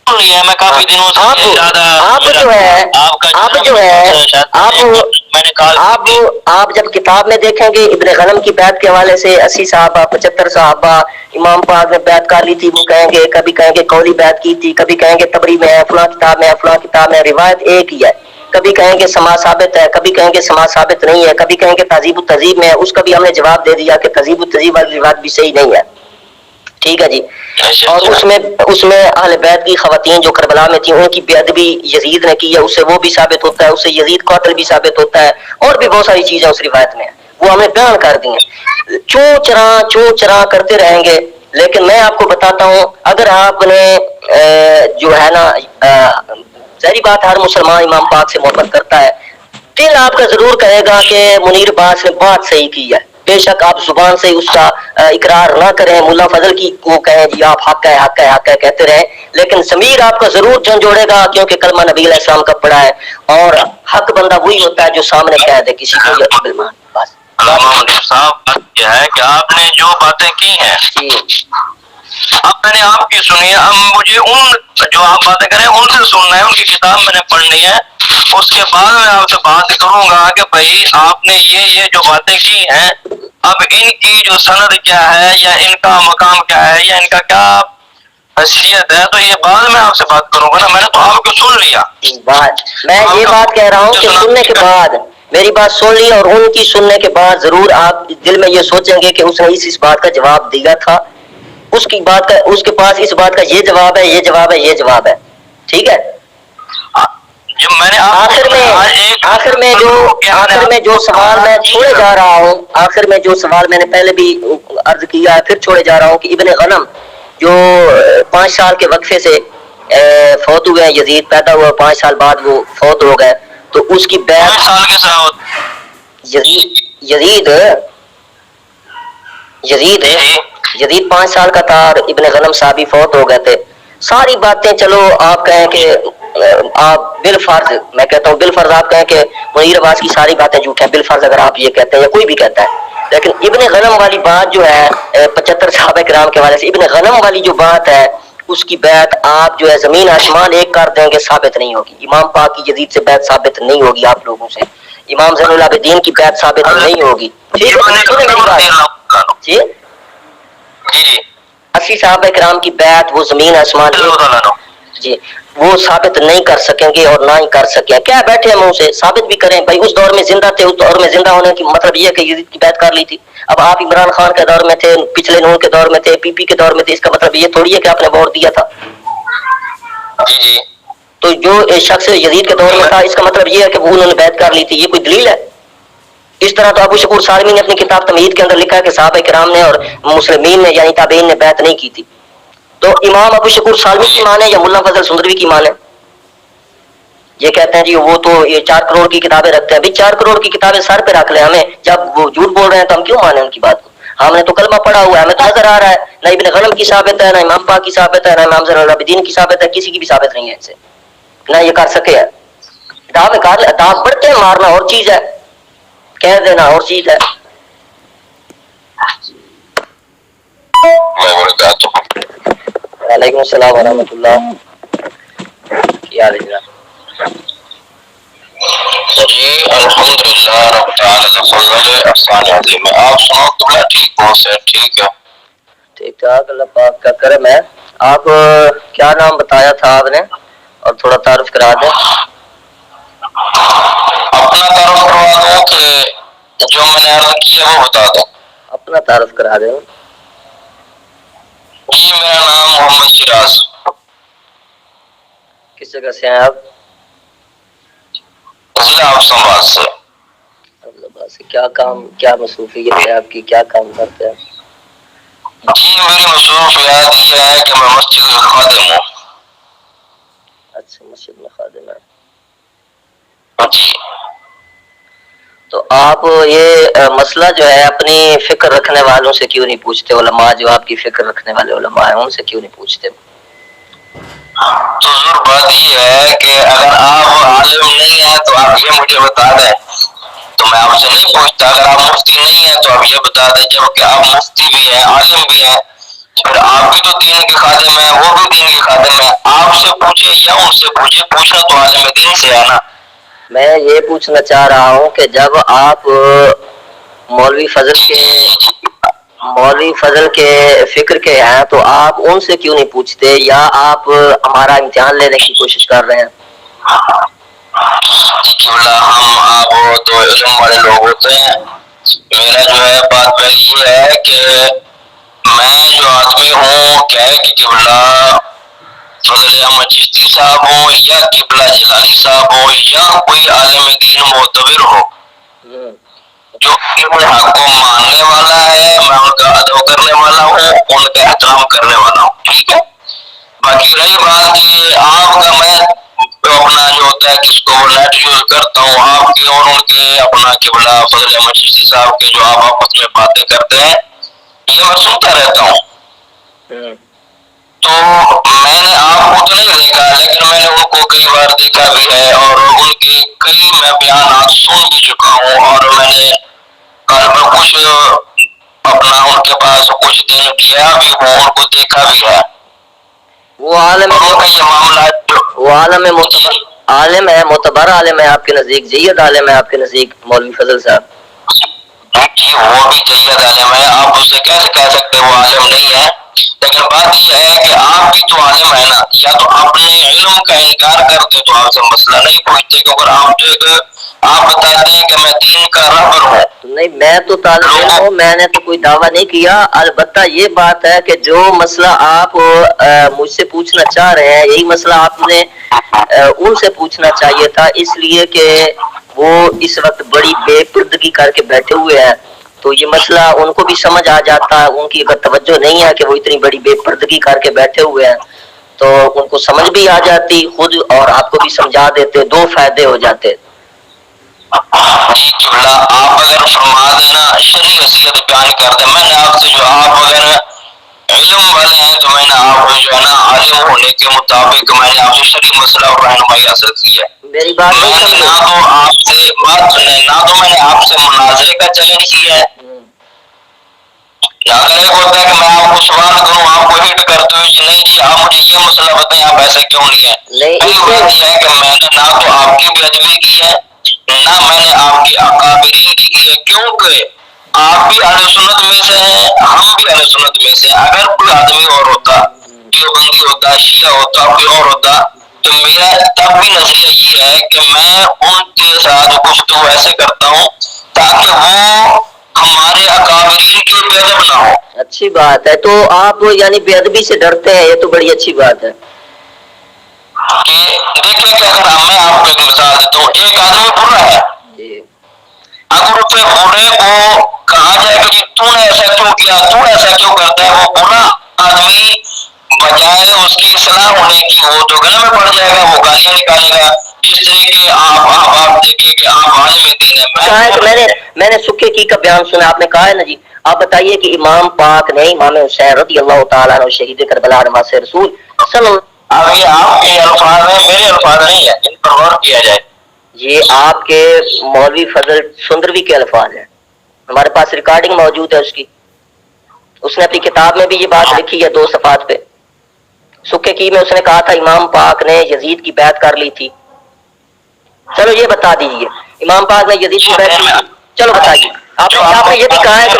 میں کافی دنوں سے آپ جب کتاب میں دیکھیں گے ابن غنم کی بیعت کے حوالے سے 80 صحابہ 75 صحابہ امام پاک نے بیعت کر لی تھی, وہ کہیں گے, کبھی کہیں گے قولی بیعت کی تھی, کبھی کہیں گے تبری میں ہے, فلاں کتاب میں ہے, فلاں کتاب میں. روایت ایک ہی ہے. کبھی کہیں گے سما ثابت ہے, کبھی کہیں گے سما ثابت نہیں ہے, کبھی کہیں گے تہذیب و تہذیب میں ہے. اس کا بھی ہم نے جواب دے دیا کہ تہذیب و تہذیب والی روایت بھی صحیح نہیں ہے. ٹھیک ہے جی. اور اس میں اہل بیت کی خواتین جو کربلا میں تھیں ان کی بے ادبی یزید نے کی ہے, اس سے وہ بھی ثابت ہوتا ہے, اس سے یزید قاتل بھی ثابت ہوتا ہے, اور بھی بہت ساری چیزیں اس روایت میں وہ ہمیں بیان کر دی ہیں. چوں چراں کرتے رہیں گے. لیکن میں آپ کو بتاتا ہوں, اگر آپ نے جو ہے نا, ظاہری بات ہر مسلمان امام پاک سے محبت کرتا ہے, دل آپ کا ضرور کہے گا کہ منیر باز نے بات صحیح کی ہے. بے شک آپ زبان سے اس کا اقرار نہ کریں, ملا فضل کی وہ کہیں جی آپ حق ہے حق ہے حق ہے کہتے رہیں, لیکن ضمیر آپ کا ضرور جھنجھوڑے گا, کیونکہ کلمہ نبی علیہ السلام کا پڑھا ہے, اور حق بندہ وہی ہوتا ہے جو سامنے کہہ دے کسی کو. بس صاحب یہ ہے کہ آپ نے جو باتیں کی ہیں اب میں نے آپ کی سنی, اب مجھے ان جو آپ باتیں کریں ان سے سننا ہے, ان کی کتاب میں نے پڑھنی ہے. اس کے بعد میں آپ سے بات کروں گا کہ بھائی آپ نے یہ جو باتیں کی ہیں, اب ان کی جو سند کیا ہے, یا ان کا مقام کیا ہے, یا ان کا کیا حیثیت ہے, تو یہ بعد میں آپ سے بات کروں گا نا. میں نے تو آپ کو سن لیا. میں یہ بات کہہ رہا ہوں کہ سننے کے بعد میری بات سن لی, اور ان کی سننے کے بعد ضرور آپ دل میں یہ سوچیں گے کہ اس نے اس بات کا جواب دیا تھا, اس کے پاس اس بات کا یہ جواب ہے, یہ جواب ہے, یہ جواب ہے. ٹھیک ہے. آخر میں جو سوال میں چھوڑے جا رہا ہوں, آخر میں جو سوال میں نے پہلے بھی عرض کیا ہے پھر چھوڑے جا رہا ہوں, کہ ابن غنم جو 5 سال کے وقفے سے فوت ہوئے ہیں, یزید پیدا ہوا 5 سال بعد وہ فوت ہو گئے, تو اس کی بیعت یزید 5 سال کا تھا, اور ابن غنم صاحب بھی فوت ہو گئے تھے. ساری باتیں چلو آپ کہیں کہ آپ بالفرض, میں کہتا ہوں بالفرض آپ کہیں کہ منیر عباس کی ساری باتیں جھوٹ ہیں, بالفرض اگر آپ یہ کہتے ہیں یا کوئی بھی کہتا ہے, لیکن ابن غنم والی بات جو ہے 75 صحابہ کرام کے حوالے سے, ابن غنم والی جو بات ہے اس کی بیعت آپ جو ہے زمین آسمان ایک کر دیں گے ثابت نہیں ہوگی. امام پاک کی یزید سے بیعت ثابت نہیں ہوگی آپ لوگوں سے. امام زین العابدین کی بیعت ثابت نہیں ہوگی. ٹھیک ہے جی جی 80 صحابہ کرام کی بیعت وہ زمین آسمان جی وہ ثابت نہیں کر سکیں گے اور نہ ہی کر سکیں. کیا بیٹھے ہیں منہ سے ثابت بھی کریں بھائی اس دور میں زندہ تھے. اس دور میں زندہ ہونے کی مطلب یہ ہے کہ یزید کی بیعت کر لی تھی. اب آپ عمران خان کے دور میں تھے, پچھلے نور کے دور میں تھے, پی پی کے دور میں تھے, اس کا مطلب یہ تھوڑی ہے کہ آپ نے ووٹ دیا تھا. جی تو جو شخص یزید کے دور میں تھا اس کا مطلب یہ ہے کہ وہ انہوں نے بیعت کر لی تھی. یہ کوئی دلیل ہے؟ اس طرح تو ابو شکور سالمی نے اپنی کتاب تمہید کے اندر لکھا ہے کہ صحابہ کرام نے اور مسلمین نے یعنی تابعین نے بیعت نہیں کی تھی. تو امام ابو شکور سالمی کی مانے یا ملا فضل سندروی کی مانے؟ یہ کہتے ہیں جی وہ تو یہ 4 کروڑ کی کتابیں رکھتے ہیں. ابھی 4 کروڑ کی کتابیں سر پہ رکھ لیں. ہمیں جب وہ جھوٹ بول رہے ہیں تو ہم کیوں مانیں ان کی بات کو؟ ہم نے تو کلمہ پڑھا ہوا ہے, ہمیں تو نظر آ رہا ہے. نہ ابن غنم کی ثابت ہے, نہ امام پاک کی ثابت ہے, نہ امام زین العابدین کی ثابت ہے, کسی کی بھی ثابت نہیں ہے ان سے. نہ یہ کر سکے ہے. دعوے بڑھتے ہیں, مارنا اور چیز ہے, کہہ دینا اور چیز ہے. وعلیکم السلام ورحمۃ اللہ. کیا حال ہے جناب؟ جی الحمدللہ رب العالمین احسان عظیم ہے. آپ سنو تو میں ٹھیک ہوں سر. ٹھیک ہے ٹھیک ٹھاک, اللہ پاک کا کرم ہے. آپ کیا نام بتایا تھا آپ نے, اور تھوڑا تعارف کرا دیں. اپنا تعارف کروا دوں کہ جو میں نے عرض کیا وہ بتا دوں؟ اپنا تعارف کرا دیں. جی میرا نام محمد شیراز. کس جگہ سے ہیں آپ؟ ضلع حفص آباد سے. کیا کام, کیا مصروفیت ہے آپ کی, کیا کام کرتے ہیں؟ جی میری مصروفیات یہ ہے کہ میں مسجد کا خادم ہوں. اچھا مسجد میں خادم ہے. جی تو آپ یہ مسئلہ جو ہے اپنی فکر رکھنے والوں سے کیوں نہیں پوچھتے؟ علماء جو آپ کی فکر رکھنے والے علماء ہیں ان سے کیوں نہیں پوچھتے؟ تو ضرور بات یہ ہے کہ اگر آپ عالم نہیں ہیں تو آپ یہ مجھے بتا دیں تو میں آپ سے نہیں پوچھتا. اگر آپ مفتی نہیں ہیں تو آپ یہ بتا دیں. جب کہ آپ مفتی بھی ہیں, عالم بھی ہیں, پھر آپ بھی تو دین کے خادم ہیں, وہ بھی دین کے خادم ہیں. آپ سے پوچھے یا ان سے پوچھے, پوچھنا تو عالم دین سے ہے نا. میں یہ پوچھنا چاہ رہا ہوں کہ جب آپ مولوی فضل کے فکر کے ہیں تو آپ ان سے کیوں نہیں پوچھتے, یا آپ ہمارا امتحان لینے کی کوشش کر رہے ہیں؟ ہم آپ تو علم والے لوگ ہوتے ہیں. میرا جو ہے بات پہلی یہ ہے کہ میں جو آدمی ہوں, کیا ہے کہ قبلہ فضل احمد چشتی صاحب ہو یا قبلہ جیلانی صاحب ہو یا کوئی عالم دین معتبر ہو جو ان حق کو ماننے والا ہے, میں ان کا ادب کرنے والا ہوں, ان کا احترام کرنے والا ہوں. ٹھیک ہے. باقی رہی بات کہ آپ کا, میں اپنا جو ہوتا ہے کس کو نیٹ یوز کرتا ہوں, آپ کے اور ان کے اپنا قبلہ فضل احمد چشتی صاحب کے جو آپ آپس میں باتیں کرتے ہیں یہ میں سنتا رہتا ہوں. تو میں نے آپ کو تو نہیں دیکھا, لیکن میں نے ان کو کئی بار دیکھا بھی ہے, اور ان کے کئی میں بیانات سن بھی چکا ہوں, اور میں نے کل میں کچھ اپنا ان کے پاس کچھ دن گیا بھی ہوں, ان کو دیکھا بھی ہے. وہ عالم ہے, معتبر عالم ہے آپ کے نزدیک, جید عالم ہے آپ کے نزدیک مولوی فضل صاحب؟ جی وہ بھی جید عالم ہے, آپ اسے کیسے کہہ سکتے وہ عالم نہیں ہے. لیکن بات یہ ہے کہ آپ بھی تو عالم ہے نا, یا تو اپنے علم کا انکار کرتے تو آپ سے مسئلہ نہیں پوچھتے, کیونکہ آپ بتاتے ہیں کہ میں دین کا رہبر ہوں. نہیں, میں تو طالب علم ہوں, میں نے تو کوئی دعویٰ نہیں کیا. البتہ یہ بات ہے کہ جو مسئلہ آپ مجھ سے پوچھنا چاہ رہے ہیں یہی مسئلہ آپ نے ان سے پوچھنا چاہیے تھا, اس لیے کہ وہ اس وقت بڑی بے پردگی کر کے بیٹھے ہوئے ہیں. تو یہ مسئلہ ان کو بھی سمجھ آ جاتا ہے, ان کی اگر توجہ نہیں ہے کہ وہ اتنی بڑی بے پردگی کر کے بیٹھے ہوئے ہیں تو ان کو سمجھ بھی آ جاتی خود, اور آپ کو بھی سمجھا دیتے, 2 فائدے ہو جاتے. جی قبلہ آپ اگر فرما دینا شرعی حیثیت بیان کر دیں, میں نے آپ سے جو آپ اگر علم والے ہیں تو میں نے آپ کو جو ہے نا عالم ہونے کے مطابق میں نے آپ سے شرعی مسئلہ اور رہنمائی حاصل کی ہے. میری بات میں نے نہ تو آپ سے بات سنیں, نہ تو میں نے آپ سے مناظرے کا چیلنج کیا ہے, اگر ایک ہوتا ہے کہ میں آپ کو سوال کروں، آپ کو ہٹ کرتے ہوئے کہ نہیں جی آپ مجھے یہ مسئلہ بتائیں، آپ ایسے کیوں نہیں ہے، پہلی بات یہ ہے کہ میں نے نہ تو آپ کی بے ادبی کی ہے، نہ میں نے آپ کی اکابرین کی ہے، کیونکہ آپ بھی اہل سنت میں سے ہیں، ہم بھی اہل سنت میں سے ہیں۔ اگر کوئی آدمی اور ہوتا، دیوبندی ہوتا، شیعہ ہوتا، کوئی اور ہوتا، تو میرا تب بھی نظریہ یہ ہے کہ میں ان کے ساتھ گفتگو ایسے کرتا ہوں تاکہ وہ ہمارے اکابرین کے بے ادب نہ ہو۔ اچھی بات ہے، تو آپ یعنی بے ادبی سے ڈرتے ہیں، یہ تو بڑی اچھی بات ہے۔ کہ دیکھیں کہ اگر میں آپ کو ایک مثال دیتا ہوں، ایک آدمی برا ہے، اگر اس پہ برے کو کہا جائے کہ جی تو نے ایسا کیوں کیا، تو ایسا کیوں کرتا ہے، وہ برا آدمی بجائے اس کی اصلاح ہونے کی وہ تو گلے میں پڑ جائے گا، وہ گالیاں نکالے گا، جس طرح کہ آپ دیکھیں کہ آپ عالم دین ہیں۔ میں نے سکے کی کا بیان سنا، آپ نے کہا ہے نا جی، آپ بتائیے کہ امام پاک نے امام حسین رضی اللہ تعالیٰ عنہ شہید کربلا نماز رسول صلی اللہ، اب یہ آپ کے الفاظ ہیں، میرے الفاظ نہیں ہیں، ان پر غور کیا جائے۔ یہ آپ کے مولوی فضل سندروی کے الفاظ ہیں، ہمارے پاس ریکارڈنگ موجود ہے اس کی، اس نے اپنی کتاب میں بھی یہ بات لکھی ہے 2 صفحات پہ۔ سکے کی میں اس نے کہا تھا امام پاک نے یزید کی بیعت کر لی تھی۔ چلو یہ بتا دیجئے امام پاک نے یزید کی بیعت کی تھی، چلو بتائیے۔ آپ نے یہ بھی کہا ہے کہ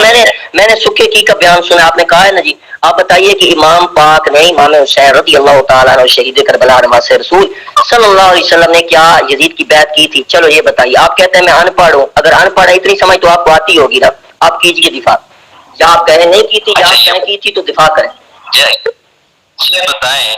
میں نے سکے کی کا بیان سنا، آپ نے کہا ہے نا جی، آپ بتائیے کہ امام پاک نے امام حسین رضی اللہ تعالیٰ عنہ شہید کربلا نماز رسول صلی اللہ علیہ وسلم نے کیا یزید کی بیعت کی تھی؟ چلو یہ بتائیے۔ آپ کہتے ہیں میں ان پڑھ ہوں، اگر ان پڑھ ہے اتنی سمجھ تو آپ کو آتی ہوگی نا، آپ کیجئے دفاع، یا آپ کہیں نہیں کی تھی یا آپ کہیں کی تھی تو دفاع کریں۔ یہ بتائیں